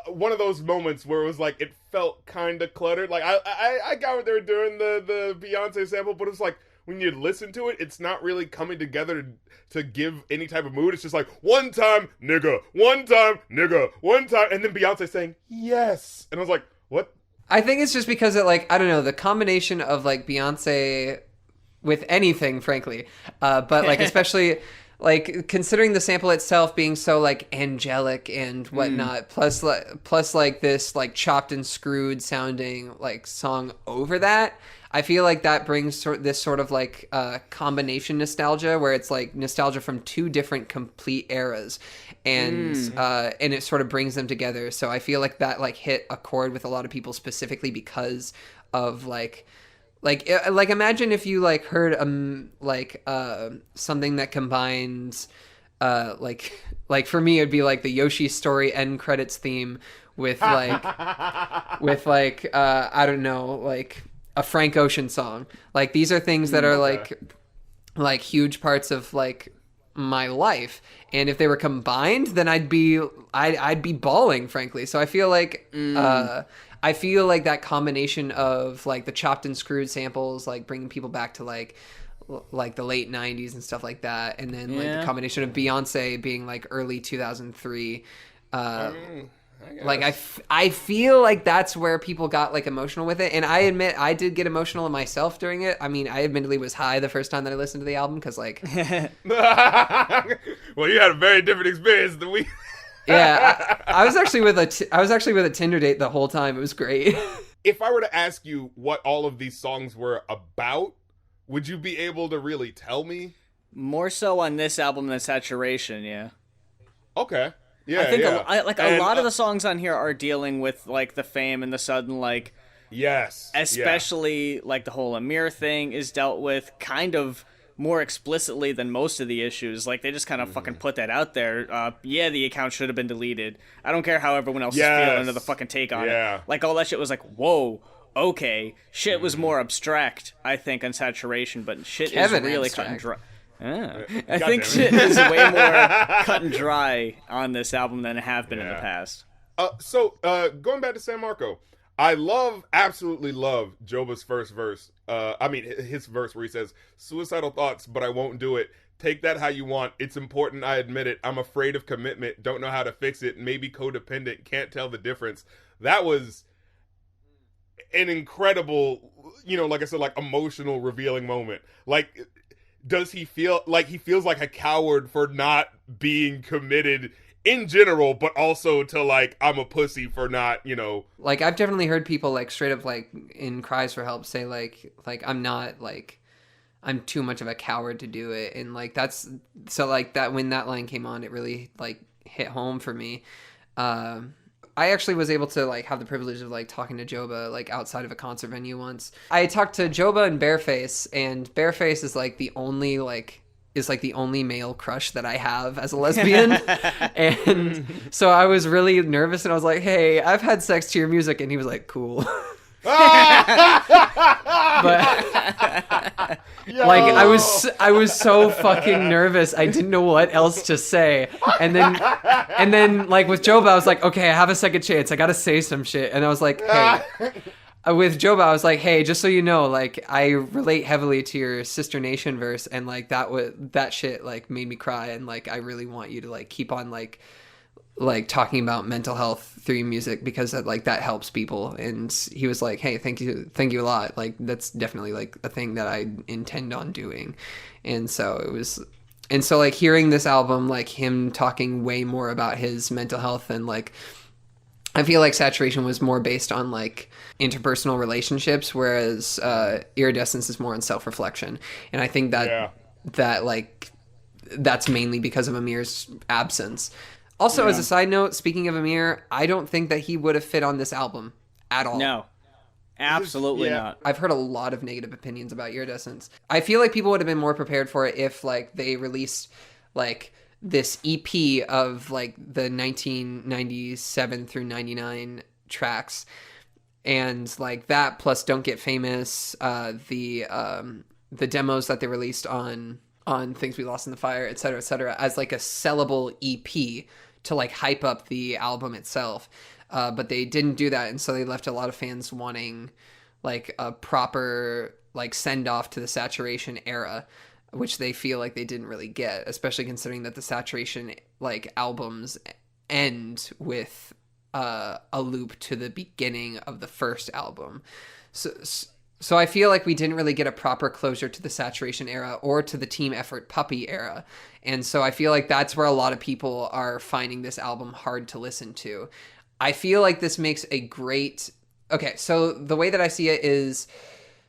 one of those moments where it was it felt kind of cluttered. I got what they were doing, the Beyonce sample, but it was when you listen to it, it's not really coming together to give any type of mood. It's just like, one time, nigga, one time, nigga, one time, and then Beyonce saying, yes. And I was like, what? I think it's just because it, like, I don't know, the combination of, like, Beyonce with anything, frankly, but, like, especially... Like, considering the sample itself being so, like, angelic and whatnot, plus, like, this, like, chopped and screwed sounding, like, song over that, I feel like that brings this sort of, like, combination nostalgia, where it's, like, nostalgia from two different complete eras, and it sort of brings them together. So I feel like that, like, hit a chord with a lot of people specifically because of, like imagine if you like heard something that combines like for me it'd be like the Yoshi Story end credits theme with like I don't know, like a Frank Ocean song. Like these are things that are like huge parts of like my life, and if they were combined, then I'd be bawling, frankly. So I feel like that combination of like the chopped and screwed samples, like bringing people back to like the late 90s and stuff like that, and then like the combination of Beyonce being like early 2003, I feel like that's where people got like emotional with it. And I admit I did get emotional myself during it. I mean, I admittedly was high the first time that I listened to the album because like well, you had a very different experience than we. Yeah, I was actually with a Tinder date the whole time. It was great. If I were to ask you what all of these songs were about, would you be able to really tell me? More so on this album than Saturation, yeah. Okay. Yeah, I think yeah. a lot of the songs on here are dealing with like the fame and the sudden like. Yes. Especially like the whole Amir thing is dealt with kind of more explicitly than most of the issues. Like they just kind of fucking put that out there. Yeah, the account should have been deleted. I don't care how everyone else is feeling to the fucking take on it. Like all that shit was like, whoa, okay. Shit was more abstract, I think, on Saturation, but shit is really cut and dry. I think shit is way more cut and dry on this album than it have been in the past. So going back to San Marco, I absolutely love Joba's first verse. His verse where he says, "Suicidal thoughts, but I won't do it. Take that how you want. It's important, I admit it. I'm afraid of commitment. Don't know how to fix it. Maybe codependent. Can't tell the difference." That was an incredible, like I said, like emotional, revealing moment. Like, does he feel like he feels like a coward for not being committed in general, but also to like, I'm a pussy for not, Like, I've definitely heard people like straight up like in cries for help say like I'm not like, I'm too much of a coward to do it. And like, that's so like that when that line came on, it really like hit home for me. I actually was able to like have the privilege of like talking to Joba like outside of a concert venue once. I talked to Joba and Bareface, and Bareface is like the only male crush that I have as a lesbian. And so I was really nervous, and I was like, "Hey, I've had sex to your music," and he was like, "Cool." But like I was so fucking nervous, I didn't know what else to say. And then like with Joba I was like, okay, I have a second chance, I gotta say some shit. And I was like, hey, with Joba I was like, hey, just so you know, like I relate heavily to your Sister Nation verse, and like that shit like made me cry, and like I really want you to like keep on like talking about mental health through your music, because that helps people. And he was like, hey, thank you a lot, like that's definitely like a thing that I intend on doing. And so like hearing this album, like him talking way more about his mental health, and like I feel like Saturation was more based on like interpersonal relationships, whereas Iridescence is more on self-reflection. And I think that like that's mainly because of Amir's absence. Also, as a side note, speaking of Amir, I don't think that he would have fit on this album at all. No, absolutely not. I've heard a lot of negative opinions about Iridescence. I feel like people would have been more prepared for it if like they released like this EP of like the 1997 through 99 tracks, and like that plus Don't Get Famous, the demos that they released on Things We Lost in the Fire, et cetera, as like a sellable EP to like hype up the album itself. But they didn't do that, and so they left a lot of fans wanting like a proper like send off to the Saturation era, which they feel like they didn't really get, especially considering that the Saturation like albums end with a loop to the beginning of the first album. So I feel like we didn't really get a proper closure to the Saturation era or to the Team Effort Puppy era. And so I feel like that's where a lot of people are finding this album hard to listen to. I feel like this makes a great... Okay, so the way that I see it is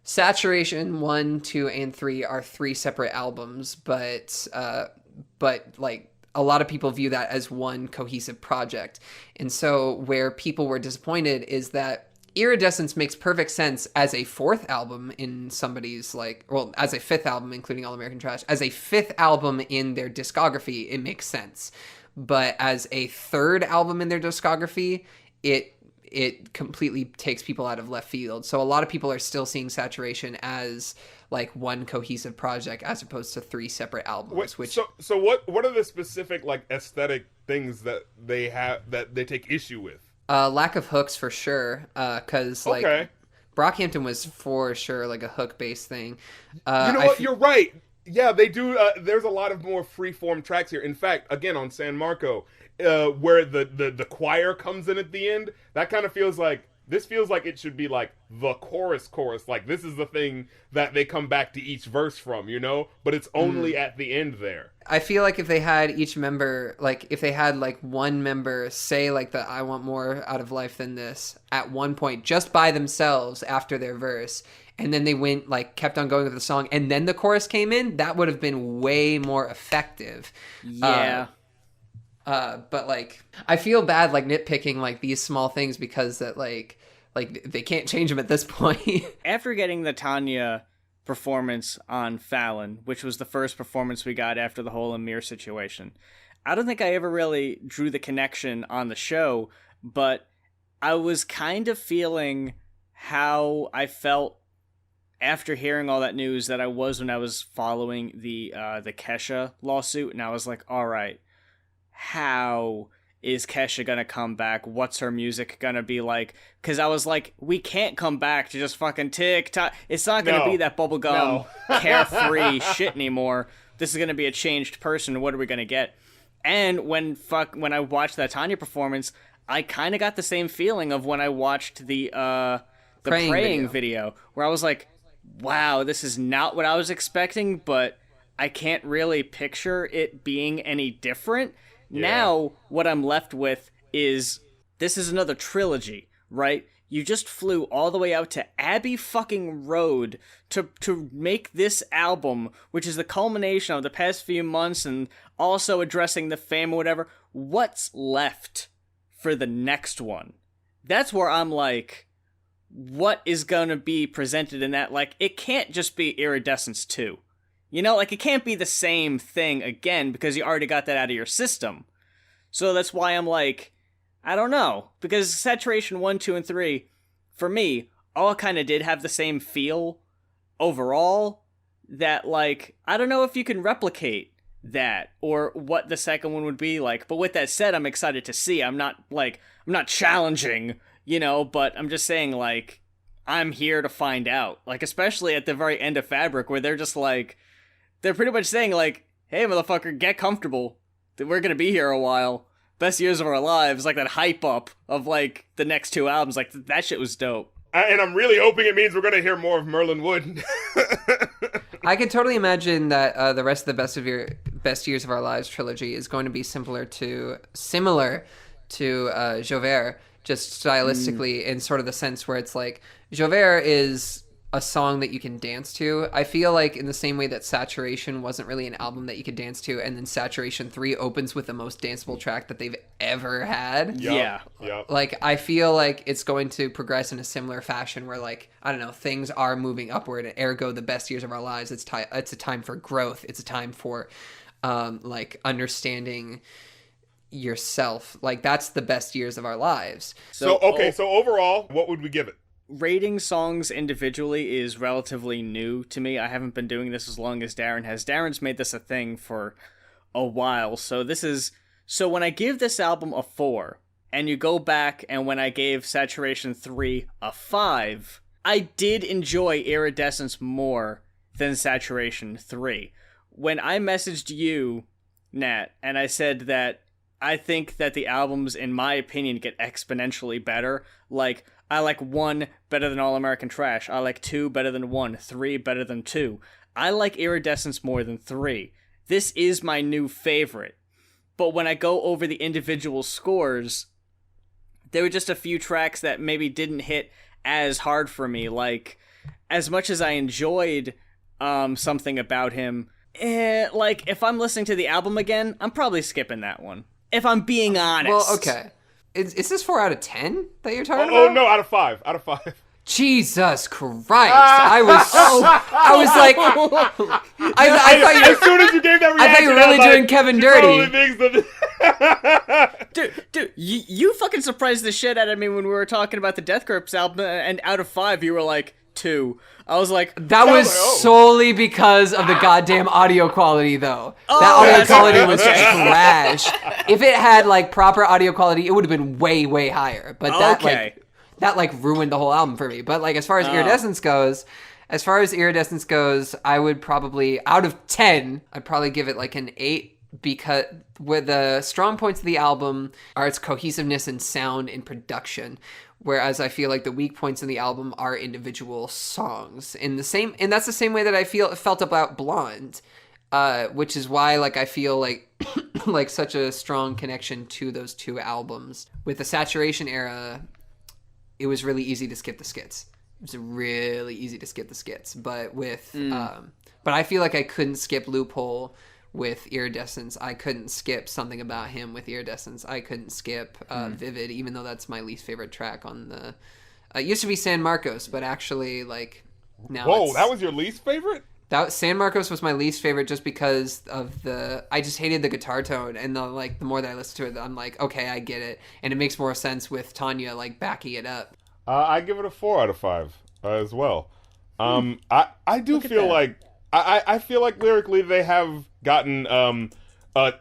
Saturation 1, 2, and 3 are 3 separate albums, but like a lot of people view that as one cohesive project. And so where people were disappointed is that Iridescence makes perfect sense as a 4th album in somebody's like, well, as a 5th album, including All American Trash, as a 5th album in their discography, it makes sense. But as a 3rd album in their discography, it completely takes people out of left field. So a lot of people are still seeing Saturation as like one cohesive project as opposed to 3 separate albums. So what are the specific like aesthetic things that they have that they take issue with? Lack of hooks for sure, because like Brockhampton was for sure like a hook based thing. You know what? You're right. Yeah, they do. There's a lot of more freeform tracks here. In fact, again on San Marco, where the choir comes in at the end, that kind of feels like it should be like the chorus. Like this is the thing that they come back to each verse from, you know? But it's only at the end there. I feel like if they had each member, like if they had like one member say like the I want more out of life than this at one point just by themselves after their verse, and then they went like kept on going with the song and then the chorus came in, that would have been way more effective. Yeah. But like I feel bad like nitpicking like these small things because that like they can't change them at this point. After getting the Tanya performance on Fallon, which was the first performance we got after the whole Amir situation, I don't think I ever really drew the connection on the show, but I was kind of feeling how I felt after hearing all that news that I was when I was following the Kesha lawsuit, and I was like, all right, how is Kesha gonna come back? What's her music gonna be like? Because I was like, we can't come back to just fucking TikTok. It's not gonna be that bubblegum carefree shit anymore. This is gonna be a changed person. What are we gonna get? And when I watched that Tanya performance, I kind of got the same feeling of when I watched the praying video, where I was like, wow, this is not what I was expecting, but I can't really picture it being any different. Yeah. Now, what I'm left with is, this is another trilogy, right? You just flew all the way out to Abbey fucking Road to make this album, which is the culmination of the past few months and also addressing the fame or whatever. What's left for the next one? That's where I'm like, what is going to be presented in that? Like, it can't just be Iridescence 2. You know, like, it can't be the same thing again because you already got that out of your system. So that's why I'm like, I don't know. Because Saturation 1, 2, and 3, for me, all kind of did have the same feel overall that, like, I don't know if you can replicate that or what the second one would be like. But with that said, I'm excited to see. I'm not challenging, you know, but I'm just saying, like, I'm here to find out. Like, especially at the very end of Fabric where they're just like, they're pretty much saying, like, hey, motherfucker, get comfortable. We're going to be here a while. Best years of our lives. Like, that hype up of, like, the next 2 albums. Like, that shit was dope. And I'm really hoping it means we're going to hear more of Merlin Wood. I could totally imagine that the rest of the Best Years of Our Lives trilogy is going to be similar to Jauvert, just stylistically in sort of the sense where it's like, Jauvert is a song that you can dance to. I feel like in the same way that Saturation wasn't really an album that you could dance to, and then Saturation 3 opens with the most danceable track that they've ever had. Yeah. Like, I feel like it's going to progress in a similar fashion where, like, I don't know, things are moving upward, and ergo the best years of our lives. It's a time for growth. It's a time for, like, understanding yourself. Like, that's the best years of our lives. So overall, what would we give it? Rating songs individually is relatively new to me. I haven't been doing this as long as Darren has. Darren's made this a thing for a while. So when I give this album a 4, and you go back and when I gave Saturation 3 a 5, I did enjoy Iridescence more than Saturation 3. When I messaged you, Nat, and I said that I think that the albums, in my opinion, get exponentially better. Like, I like 1 better than All American Trash. I like 2 better than 1. 3 better than 2. I like Iridescence more than 3. This is my new favorite. But when I go over the individual scores, there were just a few tracks that maybe didn't hit as hard for me. Like, as much as I enjoyed Something About Him, like, if I'm listening to the album again, I'm probably skipping that one. If I'm being honest. Well, okay. Is this 4 out of 10 that you're talking Oh about? no, out of 5. Out of 5. Jesus Christ! I was like, I thought you. As soon as you gave that reaction, I thought you were really doing Kevin dirty. Dude, you fucking surprised the shit out of me when we were talking about the Death Grips album, and out of 5, you were like 2. I was like, that was solely because of the goddamn audio quality, though. That audio quality was trash. If it had like proper audio quality, it would have been way, way higher. But that ruined the whole album for me. But like as far as Iridescence goes, I would probably, out of 10, I'd probably give it like an 8, because where the strong points of the album are its cohesiveness and sound and production, whereas I feel like the weak points in the album are individual songs. And that's the same way that I felt about Blonde, which is why like I feel like like such a strong connection to those two albums. With the Saturation era, it was really easy to skip the skits. It was really easy to skip the skits, but but I feel like I couldn't skip Loophole with Iridescence. I couldn't skip Something About Him with Iridescence. I couldn't skip Vivid, even though that's my least favorite track on the... it used to be San Marcos, but actually, like, now Whoa, that was your least favorite? San Marcos was my least favorite just because of I just hated the guitar tone, and the more that I listen to it, I'm like, okay, I get it. And it makes more sense with Tanya, like, backing it up. I give it a 4 out of 5 as well. I do feel like... I feel like lyrically they have gotten on a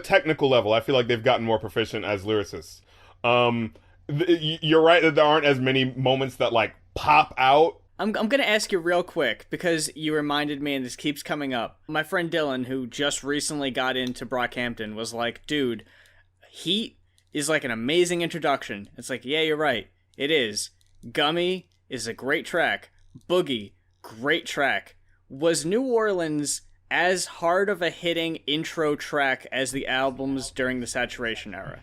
technical level. I feel like they've gotten more proficient as lyricists. You're right that there aren't as many moments that like pop out. I'm gonna ask you real quick because you reminded me, and this keeps coming up. My friend Dylan, who just recently got into Brockhampton, was like, "Dude, Heat is like an amazing introduction." It's like, yeah, you're right. It is. Gummy is a great track. Boogie, great track. Was New Orleans as hard of a hitting intro track as the albums during the Saturation era?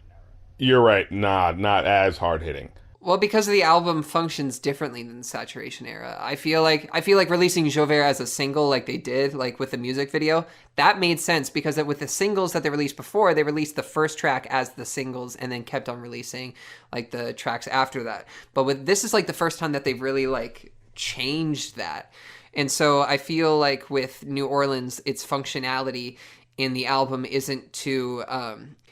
You're right. Nah, not as hard hitting. Well, because the album functions differently than the Saturation era. I feel like releasing Jauvert as a single like they did, like with the music video, that made sense because with the singles that they released before, they released the first track as the singles and then kept on releasing like the tracks after that. But this is like the first time that they've really like changed that. And so I feel like with New Orleans, its functionality in the album isn't to,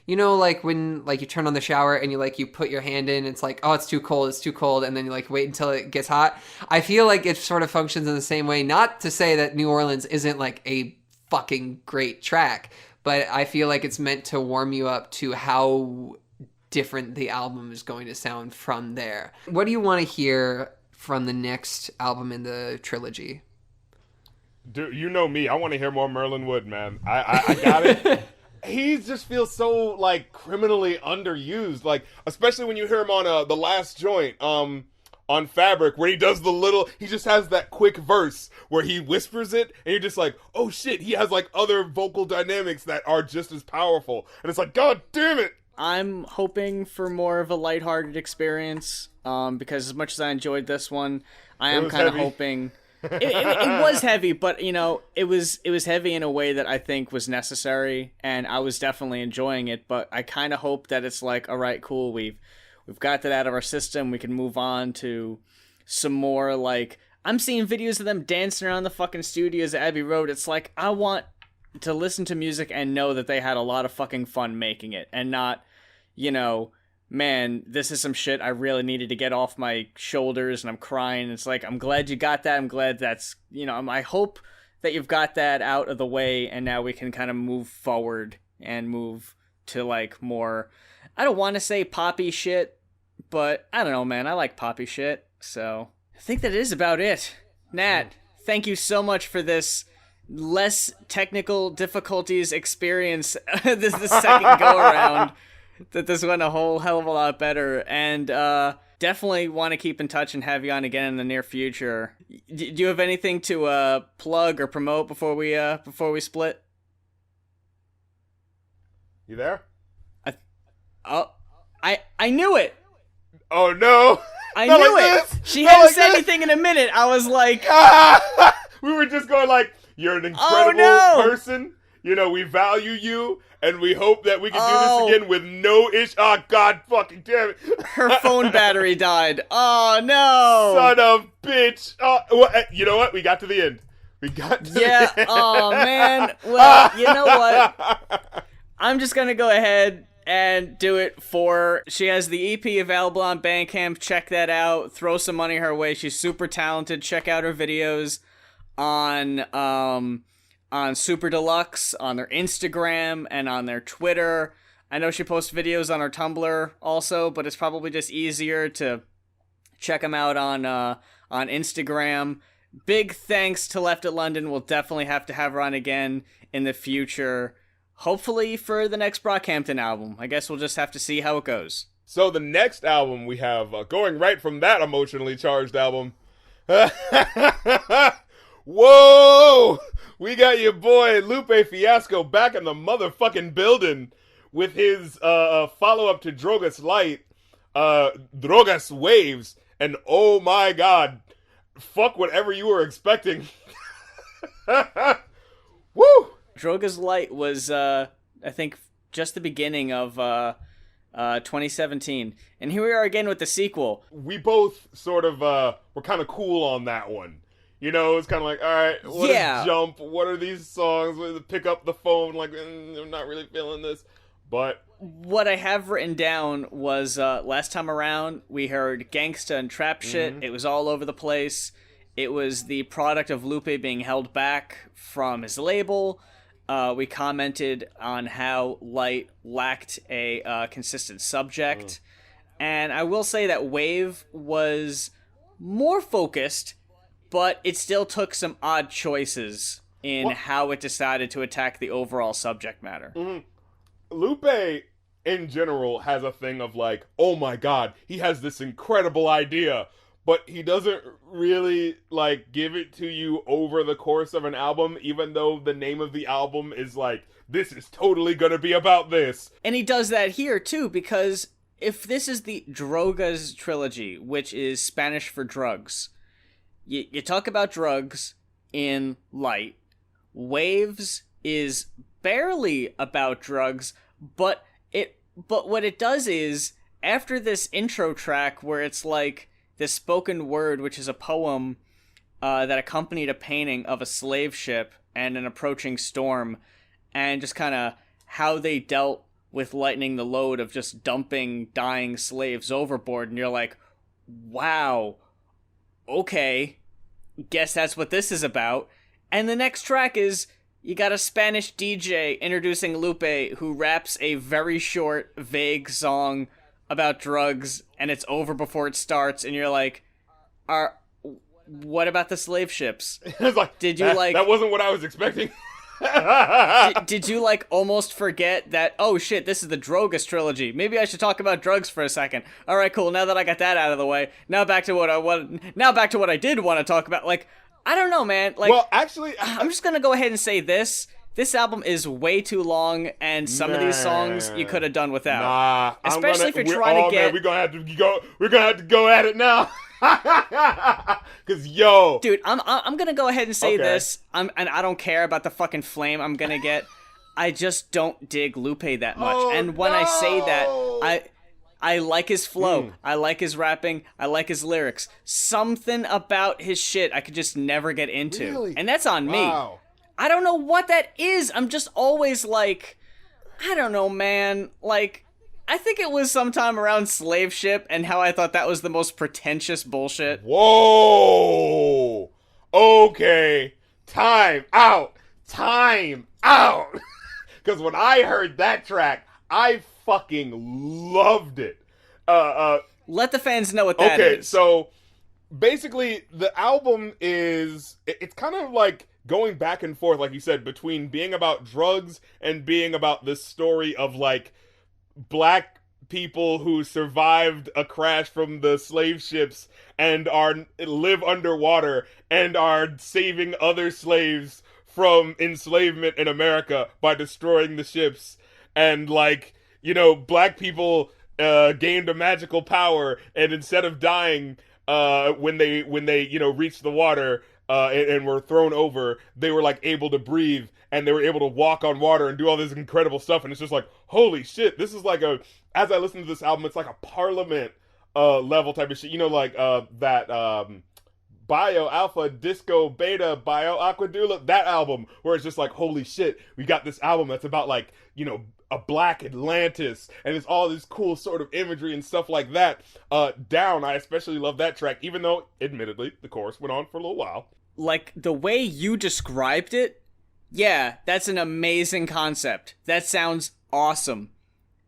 like when like you turn on the shower and you put your hand in, it's like, oh, it's too cold, and then you like wait until it gets hot. I feel like it sort of functions in the same way. Not to say that New Orleans isn't like a fucking great track, but I feel like it's meant to warm you up to how different the album is going to sound from there. What do you want to hear from the next album in the trilogy? Dude, you know me. I want to hear more Merlin Wood, man. I got it. He just feels so, like, criminally underused. Like, especially when you hear him on the last joint, on Fabric, where he does he just has that quick verse where he whispers it, and you're just like, oh shit, he has, like, other vocal dynamics that are just as powerful. And it's like, god damn it! I'm hoping for more of a lighthearted experience, because as much as I enjoyed this one, I am kind of hoping... It was heavy, but it was heavy in a way that I think was necessary, and I was definitely enjoying it. But I kind of hope that it's like, all right, cool, we've got that out of our system. We can move on to some more like I'm seeing videos of them dancing around the fucking studios at Abbey Road. It's like I want to listen to music and know that they had a lot of fucking fun making it, and not, man, this is some shit I really needed to get off my shoulders and I'm crying. It's like, I'm glad you got that. I'm glad that's, I hope that you've got that out of the way and now we can kind of move forward and move to like more, I don't want to say poppy shit, but I don't know, man. I like poppy shit. So I think that is about it. Nat, thank you so much for this less technical difficulties experience this second go around. That this went a whole hell of a lot better, and definitely want to keep in touch and have you on again in the near future. Do you have anything to plug or promote before we split? You there? I knew it. Oh no! I Not knew like it. this. She Not hadn't like said this. anything in a minute. I was like, We were just going like, you're an Oh, incredible no. person. You know, we value you, and we hope that we can Oh. do this again with no issue. Oh, God fucking damn it. her phone battery died. Oh no! Son of bitch. Well, you know what? We got to the end. We got to Yeah. the end. Oh man. Well, you know what? I'm just gonna go ahead and do it for. She has the EP available on Bandcamp. Check that out. Throw some money her way. She's super talented. Check out her videos on Super Deluxe, on their Instagram, and on their Twitter. I know she posts videos on her Tumblr also, but it's probably just easier to check them out on Instagram. Big thanks to Left at London. We'll definitely have to have her on again in the future. Hopefully for the next Brockhampton album. I guess we'll just have to see how it goes. So the next album we have, going right from that emotionally charged album. Whoa! We got your boy Lupe Fiasco back in the motherfucking building with his follow-up to Drogas Light, Drogas Waves, and oh my god, fuck whatever you were expecting. Woo! Drogas Light was, I think, just the beginning of 2017. And here we are again with the sequel. We both sort of were kind of cool on that one. You know, it's kind of like, all right, what is Jump? What are these songs? Pick up the phone, like, I'm not really feeling this. But what I have written down was last time around, we heard Gangsta and Trap shit. It was all over the place. It was the product of Lupe being held back from his label. We commented on how Light lacked a consistent subject. And I will say that Wave was more focused, but it still took some odd choices in how it decided to attack the overall subject matter. Lupe, in general, has a thing of like, oh my god, he has this incredible idea, but he doesn't really, like, give it to you over the course of an album, even though the name of the album is like, this is totally gonna be about this. And he does that here, too, because if this is the Drogas trilogy, which is Spanish for drugs, you talk about drugs in Light. Waves is barely about drugs, but what it does is, after this intro track where it's like this spoken word, which is a poem that accompanied a painting of a slave ship and an approaching storm, and just kind of how they dealt with lightening the load of just dumping dying slaves overboard, and you're like, wow, okay, guess that's what this is about. And the next track is, you got a Spanish DJ introducing Lupe, who raps a very short, vague song about drugs, and it's over before it starts, and you're like, what about the slave ships? It's like, Did you that wasn't what I was expecting. did you like almost forget that, oh shit, this is the Drogas trilogy, maybe I should talk about drugs for a second? Alright, cool, now that I got that out of the way, now back to what I did want to talk about. Like, I don't know, man. Like, well, actually, I'm just gonna go ahead and say this album is way too long, and some of these songs you could have done without. Nah, especially if you're trying to get. Man, we're gonna have to go at it now. Cause yo, dude, I'm gonna go ahead and say this. And I don't care about the fucking flame I'm gonna get. I just don't dig Lupe that much. And when I say that, I like his flow. I like his rapping. I like his lyrics. Something about his shit I could just never get into. Really? And that's on me. Wow. I don't know what that is. I'm just always like, I don't know, man. Like, I think it was sometime around Slave Ship and how I thought that was the most pretentious bullshit. Whoa. Okay. Time out. Because when I heard that track, I fucking loved it. Let the fans know what that is. Okay, so basically, the album is, it's kind of like going back and forth, like you said, between being about drugs and being about this story of, like, black people who survived a crash from the slave ships and live underwater and are saving other slaves from enslavement in America by destroying the ships. And, like, you know, black people gained a magical power, and instead of dying when they you know, reached the water and were thrown over, they were, like, able to breathe, and they were able to walk on water and do all this incredible stuff. And it's just like, holy shit, this is like as I listen to this album, it's like a Parliament level type of shit. You know, like that Bio Alpha Disco Beta Bio Aquadula, that album, where it's just like, holy shit, we got this album that's about, like, you know, a black Atlantis, and it's all this cool sort of imagery and stuff like that. Down, I especially love that track, even though, admittedly, the chorus went on for a little while. Like, the way you described it, yeah, that's an amazing concept. That sounds awesome.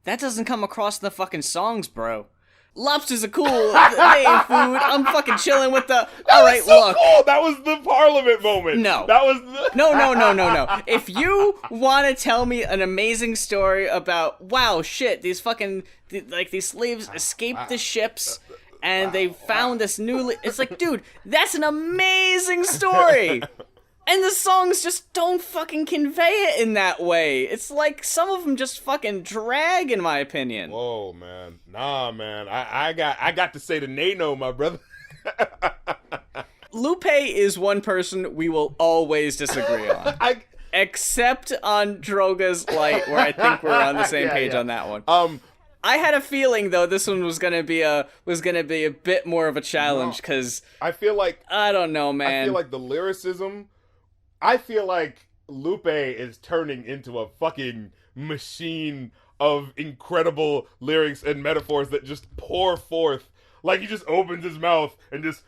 That doesn't come across in the fucking songs, bro. Lobsters are cool. They ain't food. I'm fucking chilling with the... Alright, so look. Cool. That was the Parliament moment. No. That was the... No. If you want to tell me an amazing story about, wow, shit, these fucking... these slaves escaped the ships... and they found this new... It's like, dude, that's an amazing story! And the songs just don't fucking convey it in that way. It's like, some of them just fucking drag, in my opinion. Whoa, man. Nah, man. I got to say the Nano, my brother. Lupe is one person we will always disagree on. Except on Drogas Light, where I think we're on the same page on that one. I had a feeling, though, this one was gonna be a bit more of a challenge, because I feel like, I don't know, man. I feel like the lyricism, I feel like Lupe is turning into a fucking machine of incredible lyrics and metaphors that just pour forth. Like, he just opens his mouth and just,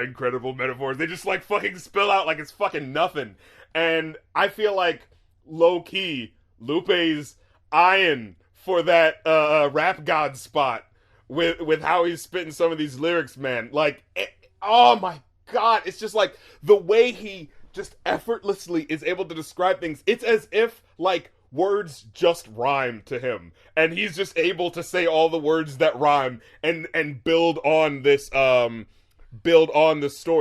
incredible metaphors. They just, like, fucking spill out like it's fucking nothing. And I feel like, low-key, Lupe's eyeing for that rap god spot with how he's spitting some of these lyrics, man. Like, oh my god, it's just like the way he just effortlessly is able to describe things. It's as if, like, words just rhyme to him, and he's just able to say all the words that rhyme and build on this story.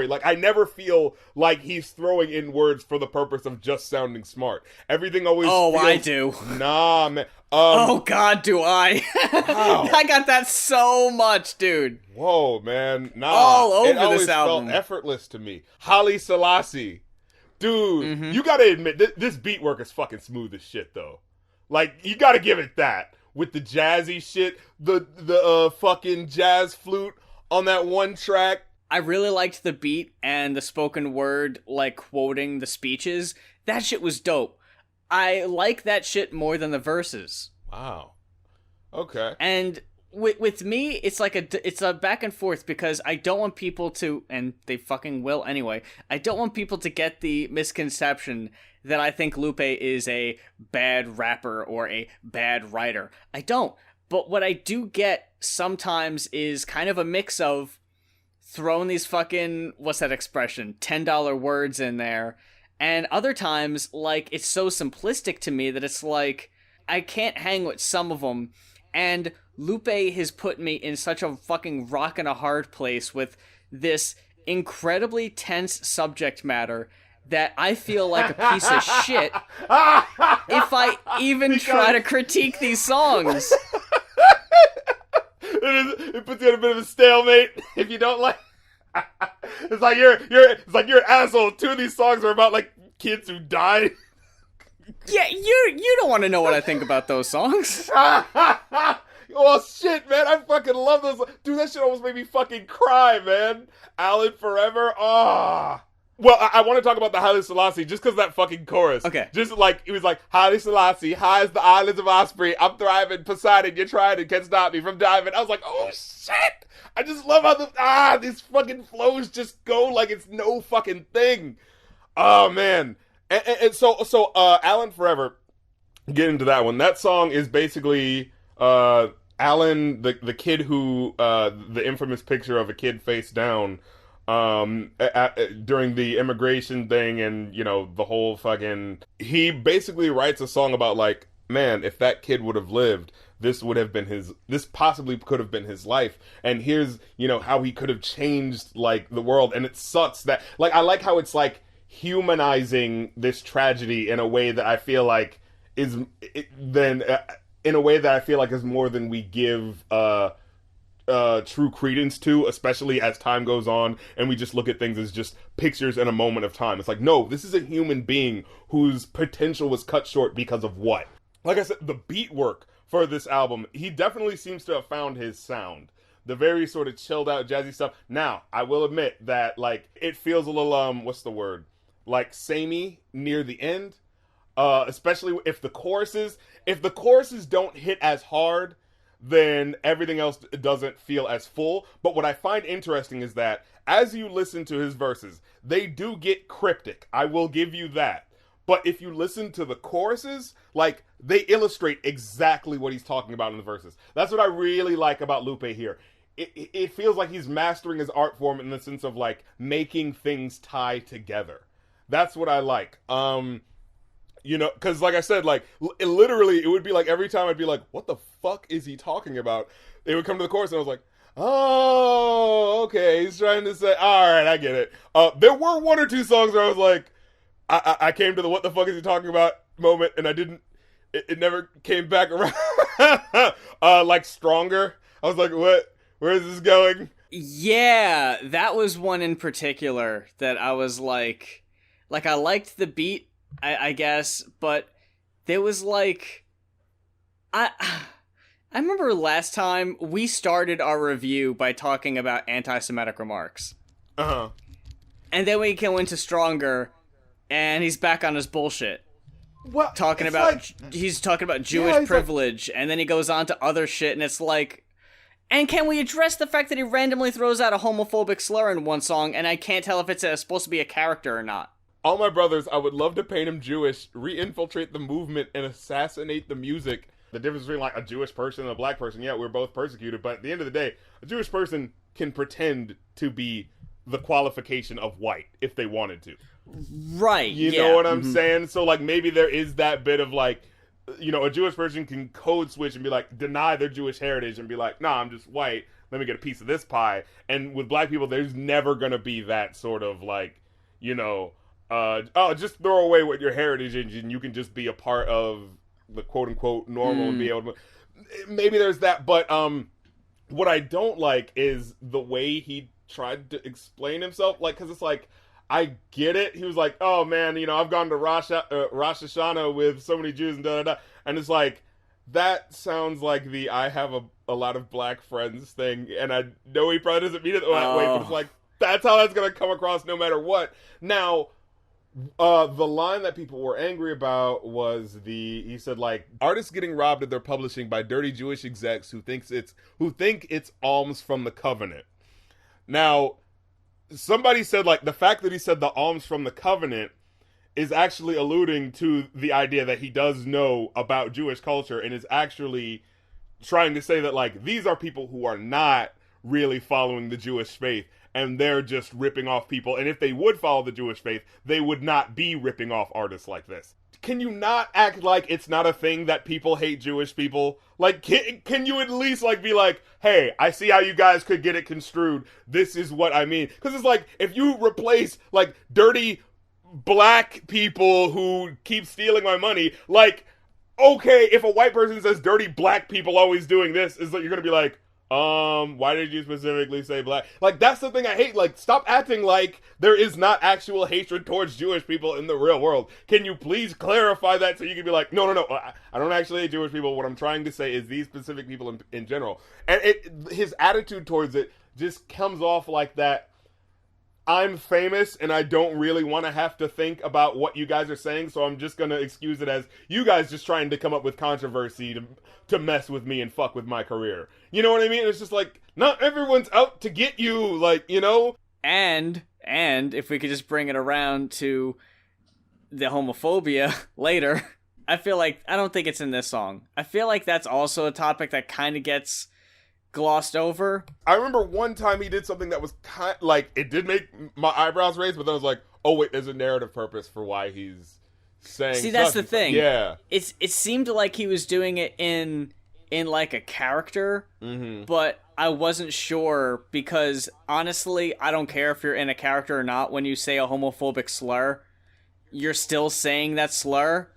Like, I never feel like he's throwing in words for the purpose of just sounding smart. Everything always feels... I do. Nah, man. Oh god, do I. Wow. I got that so much, dude. Whoa, man. Nah. All over it always this album. felt effortless to me. Haile Selassie. Dude, you gotta admit, this beat work is fucking smooth as shit, though. Like, you gotta give it that. With the jazzy shit, the fucking jazz flute on that one track. I really liked the beat and the spoken word, like, quoting the speeches. That shit was dope. I like that shit more than the verses. Wow. Okay. And with me, it's like it's a back and forth, because I don't want people to, and they fucking will anyway, I don't want people to get the misconception that I think Lupe is a bad rapper or a bad writer. I don't. But what I do get sometimes is kind of a mix of throwing these fucking, what's that expression, $10 words in there. And other times, like, it's so simplistic to me that it's like, I can't hang with some of them. And Lupe has put me in such a fucking rock and a hard place with this incredibly tense subject matter that I feel like a piece of shit if I even try to critique these songs. It puts you in a bit of a stalemate if you don't like... It's like you're an asshole. Two of these songs are about, like, kids who died. Yeah, you don't want to know what I think about those songs. Oh shit, man! I fucking love those. Dude, that shit almost made me fucking cry, man. Alan Forever. Ah. Well, I want to talk about the Haile Selassie just because that fucking chorus. Okay. Just like, it was like, Haile Selassie, high as the islands of Osprey, I'm thriving, Poseidon, you're trying and can't stop me from diving. I was like, oh shit! I just love how these fucking flows just go like it's no fucking thing. Oh man. And so Alan Forever, get into that one. That song is basically Alan, the kid who, the infamous picture of a kid face down, during the immigration thing and, you know, the whole fucking... He basically writes a song about, like, man, if that kid would have lived, this possibly could have been his life. And here's, you know, how he could have changed, like, the world. And it sucks that, like, I like how it's, like, humanizing this tragedy in a way that I feel like is more than we give, true credence to, especially as time goes on and we just look at things as just pictures in a moment of time. It's like, no, this is a human being whose potential was cut short because of what? Like I said, the beat work for this album, he definitely seems to have found his sound. The very sort of chilled out jazzy stuff. Now, I will admit that, like, it feels a little, what's the word? Like, samey near the end. Especially if the choruses don't hit as hard, then everything else doesn't feel as full. But what I find interesting is that as you listen to his verses, they do get cryptic. I will give you that. But if you listen to the choruses, like, they illustrate exactly what he's talking about in the verses. That's what I really like about Lupe here. It feels like he's mastering his art form in the sense of, like, making things tie together. That's what I like. You know, because like I said, like, it would be like every time I'd be like, what the fuck is he talking about? They would come to the chorus and I was like, oh, okay, he's trying to say, all right, I get it. There were one or two songs where I was like, I came to the what the fuck is he talking about moment, and I didn't, it never came back around. Like Stronger. I was like, what? Where is this going? Yeah, that was one in particular that I was like I liked the beat, I guess, but there was like, I remember last time we started our review by talking about anti-Semitic remarks. Uh-huh. And then we go into Stronger, and he's back on his bullshit. What? He's talking about Jewish privilege, and then he goes on to other shit, and it's like, and can we address the fact that he randomly throws out a homophobic slur in one song, and I can't tell if it's supposed to be a character or not? All my brothers, I would love to paint him Jewish, re-infiltrate the movement, and assassinate the music. The difference between, like, a Jewish person and a black person, yeah, we're both persecuted, but at the end of the day, a Jewish person can pretend to be the qualification of white, if they wanted to. Right, You know what I'm saying? So, like, maybe there is that bit of, like, you know, a Jewish person can code switch and be like, deny their Jewish heritage and be like, nah, I'm just white, let me get a piece of this pie. And with black people, there's never gonna be that sort of, like, you know, just throw away what your heritage is and you can just be a part of the quote-unquote normal and be able to... Maybe there's that, but what I don't like is the way he tried to explain himself. Like, because it's like, I get it. He was like, oh man, you know, I've gone to Rosh Hashanah with so many Jews and da-da-da. And it's like, that sounds like the I have a lot of black friends thing. And I know he probably doesn't mean it that way, but it's like, that's how that's going to come across no matter what. Now... the line that people were angry about was he said, like, artists getting robbed of their publishing by dirty Jewish execs who think it's alms from the covenant. Now, somebody said, like, the fact that he said the alms from the covenant is actually alluding to the idea that he does know about Jewish culture and is actually trying to say that, like, these are people who are not really following the Jewish faith. And they're just ripping off people. And if they would follow the Jewish faith, they would not be ripping off artists like this. Can you not act like it's not a thing that people hate Jewish people? Like, can you at least, like, be like, hey, I see how you guys could get it construed. This is what I mean. Because it's like, if you replace, like, dirty black people who keep stealing my money, like, okay, if a white person says dirty black people always doing this, is that you're going to be like, why did you specifically say black? Like, that's the thing I hate. Like, stop acting like there is not actual hatred towards Jewish people in the real world. Can you please clarify that so you can be like, no, I don't actually hate Jewish people. What I'm trying to say is these specific people in general. And his attitude towards it just comes off like that. I'm famous and I don't really want to have to think about what you guys are saying, so I'm just going to excuse it as you guys just trying to come up with controversy to mess with me and fuck with my career. You know what I mean? It's just like, not everyone's out to get you, like, you know? And if we could just bring it around to the homophobia later, I don't think it's in this song. I feel like that's also a topic that kind of gets glossed over. I remember one time he did something that was kind like, it did make my eyebrows raise, but then I was like, oh wait, there's a narrative purpose for why he's saying. See, that's the thing. Yeah, it seemed like he was doing it in like a character, but I wasn't sure because honestly, I don't care if you're in a character or not. When you say a homophobic slur, you're still saying that slur.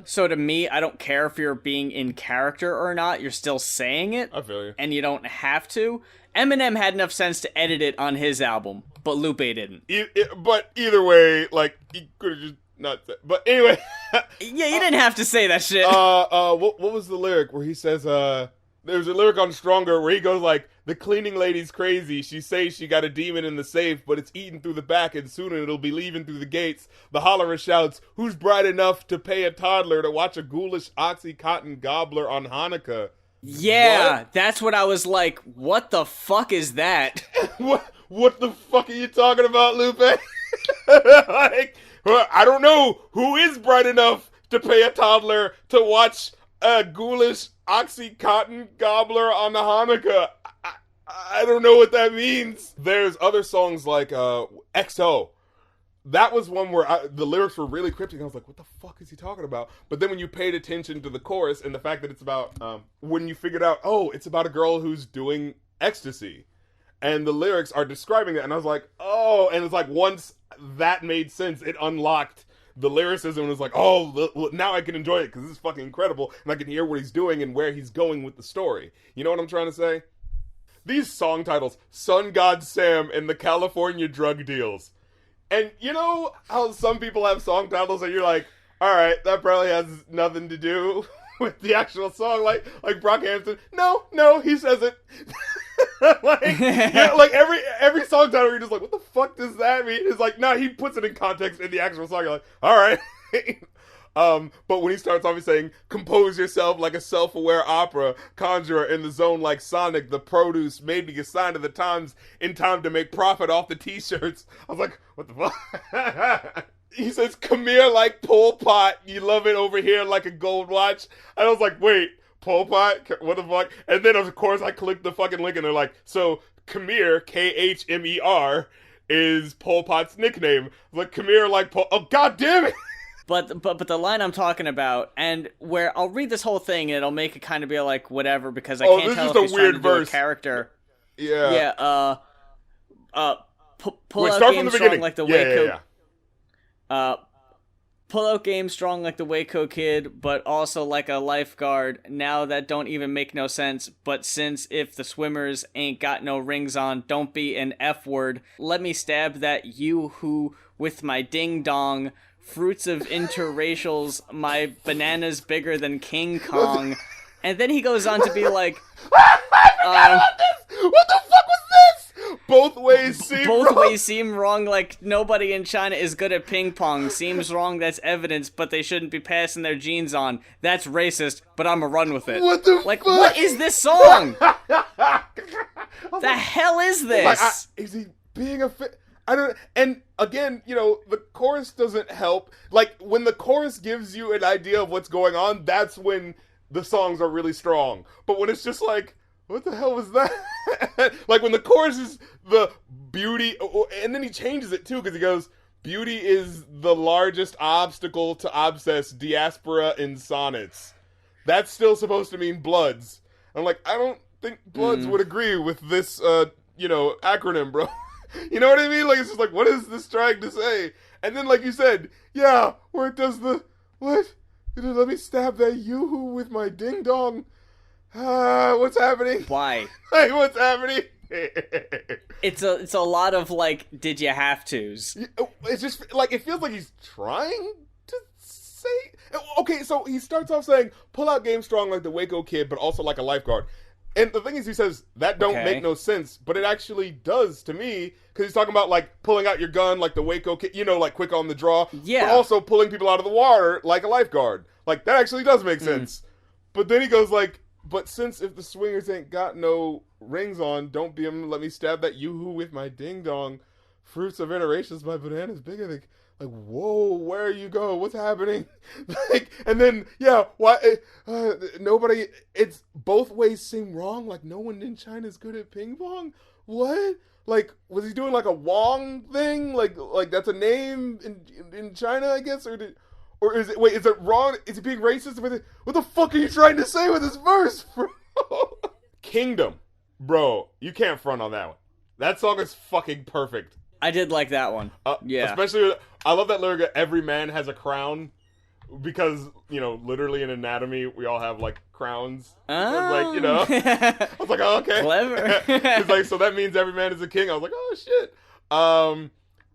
So to me, I don't care if you're being in character or not. You're still saying it. I feel you. And you don't have to. Eminem had enough sense to edit it on his album, but Lupe didn't. But either way, like, he could have just not said. But anyway. Yeah, you didn't have to say that shit. What was the lyric where he says, there's a lyric on Stronger where he goes like, the cleaning lady's crazy. She says she got a demon in the safe, but it's eating through the back and soon it'll be leaving through the gates. The hollerer shouts, who's bright enough to pay a toddler to watch a ghoulish Oxycontin gobbler on Hanukkah? Yeah, What? that's what I was like, what the fuck is that? What the fuck are you talking about, Lupe? Like, I don't know who is bright enough to pay a toddler to watch a ghoulish Oxycontin gobbler on the Hanukkah. I don't know what that means. There's other songs like XO. That was one where the lyrics were really cryptic. I was like, what the fuck is he talking about? But then when you paid attention to the chorus and the fact that it's about, when you figured out, oh, it's about a girl who's doing ecstasy. And the lyrics are describing it. And I was like, oh, and it's like once that made sense, it unlocked the lyricism and was like, oh, now I can enjoy it because this is fucking incredible. And I can hear what he's doing and where he's going with the story. You know what I'm trying to say? These song titles, Sun God Sam and the California Drug Deals. And you know how some people have song titles and you're like, all right, that probably has nothing to do with the actual song, like Brockhampton. No, he says it. Like every song title, you're just like, what the fuck does that mean? It's like, nah, he puts it in context in the actual song. You're like, all right. But when he starts off, he's saying, compose yourself like a self-aware opera, conjurer in the zone like Sonic, the produce made me a sign of the times in time to make profit off the t-shirts. I was like, what the fuck? He says, come here like Pol Pot, you love it over here like a gold watch. And I was like, wait, Pol Pot? What the fuck? And then, of course, I clicked the fucking link and they're like, so Khmer, Khmer, is Pol Pot's nickname. I was like, Khmer like Pol... Oh, god damn it! But the line I'm talking about, and where I'll read this whole thing and it'll make it kind of be like whatever because I can't tell if he's trying to do a character. Yeah. Yeah. Pull Wait, out start game from the strong beginning. like the Waco. Yeah. Pull out game strong like the Waco kid, but also like a lifeguard. Now that don't even make no sense. But since if the swimmers ain't got no rings on, don't be an F word. Let me stab that you who with my ding dong. Fruits of interracials, my banana's bigger than King Kong. And then he goes on to be like... What the fuck was this? Both ways seem wrong, like nobody in China is good at ping pong. Seems wrong, that's evidence, but they shouldn't be passing their genes on. That's racist, but I'ma run with it. What the fuck? What is this song? The hell is this? Like, is he being a... I don't, and again, you know, the chorus doesn't help. Like, when the chorus gives you an idea of what's going on, that's when the songs are really strong. But when it's just like, what the hell was that? Like, when the chorus is the beauty, and then he changes it too, because he goes, beauty is the largest obstacle to obsess diaspora in sonnets. That's still supposed to mean bloods. I'm like, I don't think bloods would agree with this, acronym, bro. You know what I mean? Like, it's just like, what is this trying to say? And then, like you said, yeah, where it does the, what? Let me stab that yoo-hoo with my ding-dong. What's happening? Why? Like, what's happening? It's a lot of, like, did you have tos? It's just, like, it feels like he's trying to say... Okay, so he starts off saying, pull out game strong like the Waco kid, but also like a lifeguard. And the thing is, he says, that don't make no sense, but it actually does to me, because he's talking about, like, pulling out your gun like the Waco kid, like, quick on the draw, yeah. But also pulling people out of the water like a lifeguard. Like, that actually does make sense. But then he goes, like, but since if the swingers ain't got no rings on, don't be him, let me stab that yoo-hoo with my ding-dong. Fruits of interracials, my banana's bigger than... like, whoa, where you go? What's happening? Like, and then, yeah, why, nobody, it's both ways seem wrong. Like, no one in China is good at ping pong. What? Like, was he doing like a Wong thing? Like that's a name in China, I guess? Or is it, wait, is it wrong? Is he being racist with it? What the fuck are you trying to say with this verse, bro? Kingdom. Bro, you can't front on that one. That song is fucking perfect. I did like that one. Yeah. Especially, I love that lyric, every man has a crown. Because, literally in anatomy, we all have, like, crowns. Oh. Like, I was like, oh, okay. Clever. It's like, so that means every man is a king. I was like, oh, shit.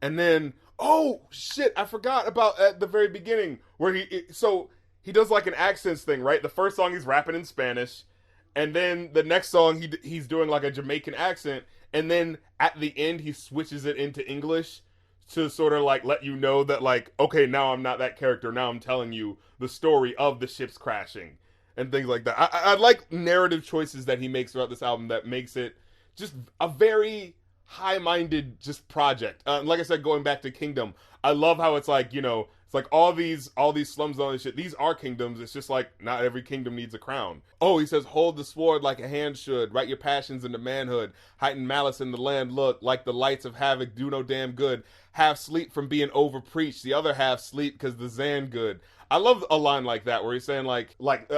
And then, oh, shit, I forgot about at the very beginning, where he does, like, an accents thing, right? The first song, he's rapping in Spanish. And then the next song, he's doing, like, a Jamaican accent. And then at the end, he switches it into English to sort of like let you know that like, okay, now I'm not that character. Now I'm telling you the story of the ships crashing and things like that. I like narrative choices that he makes throughout this album that makes it just a very high-minded just project. Like I said, going back to Kingdom, I love how it's like, it's like all these slums and all this shit. These are kingdoms. It's just like not every kingdom needs a crown. Oh, he says, hold the sword like a hand should. Write your passions into manhood. Heighten malice in the land. Look, like the lights of havoc do no damn good. Half sleep from being over preached. The other half sleep because the Zan good. I love a line like that where he's saying like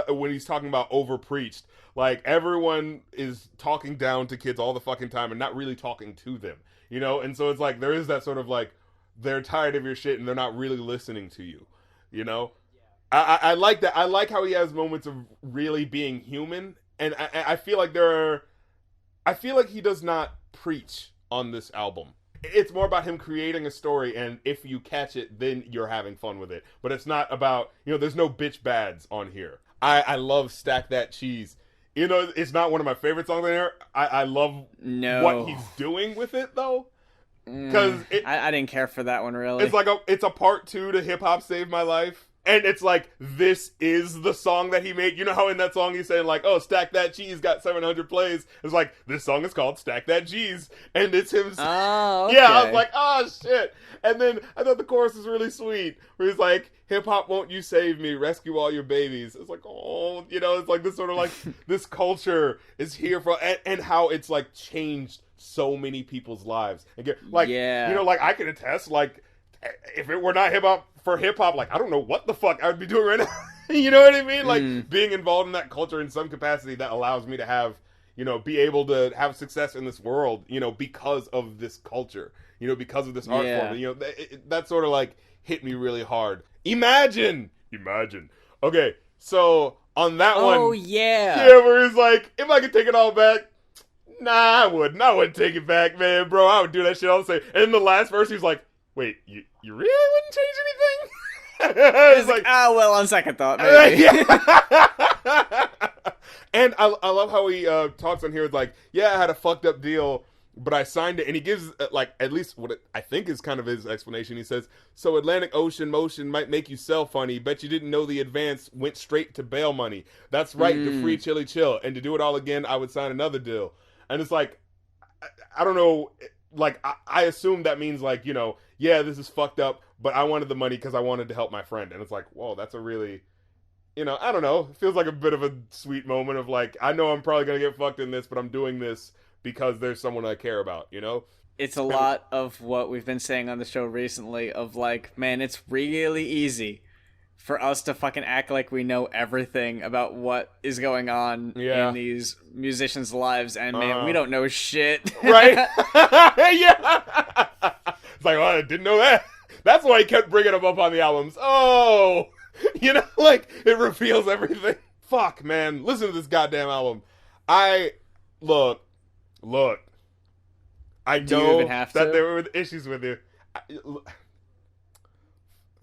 when he's talking about over preached, like everyone is talking down to kids all the fucking time and not really talking to them, And so it's like there is that sort of like they're tired of your shit and they're not really listening to you, I like that. I like how he has moments of really being human, and I feel like I feel like he does not preach on this album. It's more about him creating a story, and if you catch it, then you're having fun with it. But it's not about, there's no bitch bads on here. I love Stack That Cheese. It's not one of my favorite songs on here. I love what he's doing with it, though. Because I didn't care for that one, really. It's like it's a part 2 to Hip Hop Saved My Life. And it's like, this is the song that he made. You know how in that song he's saying like, oh, Stack That Cheese got 700 plays. It's like, this song is called Stack That Cheese. And it's him. Oh, okay. Yeah, I was like, oh, shit. And then I thought the chorus was really sweet. Where he's like, hip hop, won't you save me? Rescue all your babies. It's like, oh, it's like this sort of like, this culture is here for, and how it's like changed so many people's lives. And like, like I can attest, like, if it were not hip hop, like I don't know what the fuck I would be doing right now. You know what I mean? Like being involved in that culture in some capacity that allows me to have, be able to have success in this world, because of this culture, because of this art form. That sort of like hit me really hard. Imagine. Okay, so on that one, where he's like, if I could take it all back. Nah, I wouldn't take it back, man, bro. I would do that shit all the same. And in the last verse, he's like, wait, you really wouldn't change anything? It's like, well, on second thought, maybe. And I love how he talks on here with like, I had a fucked up deal, but I signed it. And he gives, like, at least what I think is kind of his explanation. He says, so Atlantic Ocean motion might make you sell funny. Bet you didn't know the advance went straight to bail money. That's right, to free Chili Chill. And to do it all again, I would sign another deal. And it's like, I don't know, like, I assume that means like, this is fucked up, but I wanted the money because I wanted to help my friend. And it's like, whoa, that's a really, I don't know. It feels like a bit of a sweet moment of like, I know I'm probably going to get fucked in this, but I'm doing this because there's someone I care about, It's a lot of what we've been saying on the show recently of like, man, it's really easy for us to fucking act like we know everything about what is going on in these musicians' lives, and man, we don't know shit. Right? Yeah. It's like, oh, I didn't know that. That's why he kept bringing them up on the albums. Oh, like, it reveals everything. Fuck, man. Listen to this goddamn album. Look. I know that there were issues with you.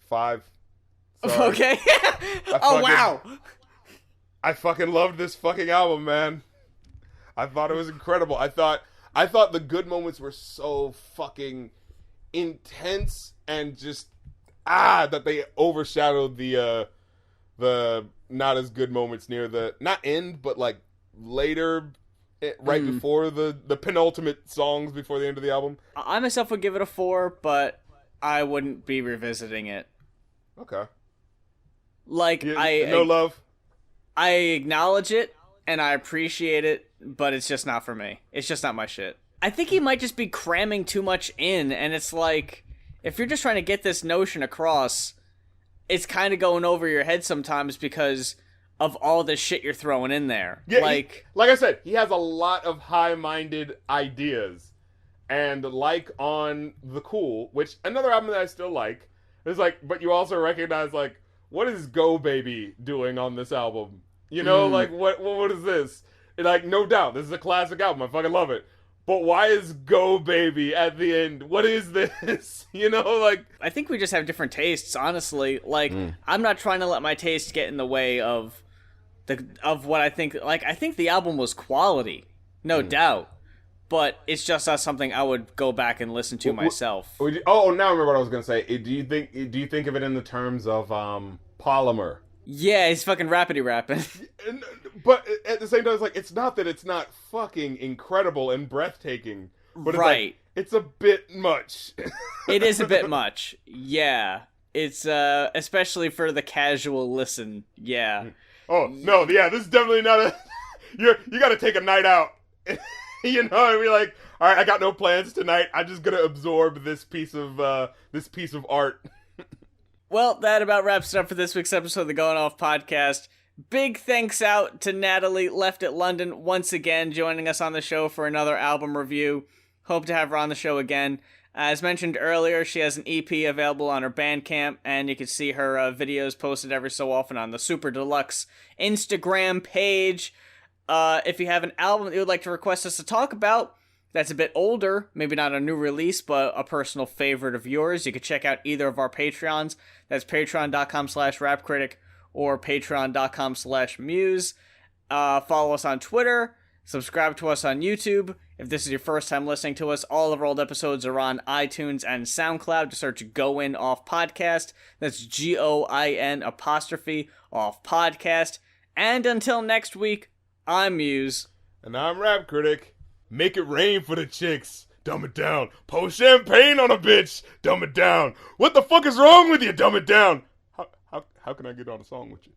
5. Sorry. Okay. Wow. I fucking loved this fucking album, man. I thought it was incredible. I thought the good moments were so fucking intense and just that they overshadowed the not as good moments near the not end but like later right before the penultimate songs before the end of the album. I myself would give it a 4, but I wouldn't be revisiting it. Okay. Like, no love? I acknowledge it, and I appreciate it, but it's just not for me. It's just not my shit. I think he might just be cramming too much in, and it's like, if you're just trying to get this notion across, it's kind of going over your head sometimes because of all the shit you're throwing in there. Yeah, like I said, he has a lot of high-minded ideas. And like on The Cool, which another album that I still like, is like, but you also recognize, like, what is Go Baby doing on this album? You know, like, what is this? And like, no doubt, this is a classic album. I fucking love it. But why is Go Baby at the end? What is this? You know, like... I think we just have different tastes, honestly. Like, I'm not trying to let my taste get in the way of what I think. Like, I think the album was quality, no doubt. But it's just not something I would go back and listen to myself. Now I remember what I was gonna say. Do you think of it in the terms of Polymer? Yeah, he's fucking rappity rapping. But at the same time, it's like, it's not that it's not fucking incredible and breathtaking, but it's right. Like, it's a bit much. It is a bit much. Yeah, it's especially for the casual listen. Yeah. Oh no, yeah, this is definitely not a. You got to take a night out. You know, and be like, all right, I got no plans tonight. I'm just gonna absorb this piece of art. Well, that about wraps it up for this week's episode of the Going Off Podcast. Big thanks out to Natalie, left at London, once again joining us on the show for another album review. Hope to have her on the show again. As mentioned earlier, she has an EP available on her Bandcamp, and you can see her videos posted every so often on the Super Deluxe Instagram page. If you have an album that you would like to request us to talk about that's a bit older, maybe not a new release, but a personal favorite of yours, you can check out either of our Patreons. That's patreon.com/rapcritic or patreon.com/muse. Follow us on Twitter. Subscribe to us on YouTube. If this is your first time listening to us, all of our old episodes are on iTunes and SoundCloud. Just search Going Off Podcast. That's GOIN' off podcast. And until next week, I'm Muse. And I'm Rap Critic. Make it rain for the chicks. Dumb it down. Pour champagne on a bitch. Dumb it down. What the fuck is wrong with you? Dumb it down. How can I get on a song with you?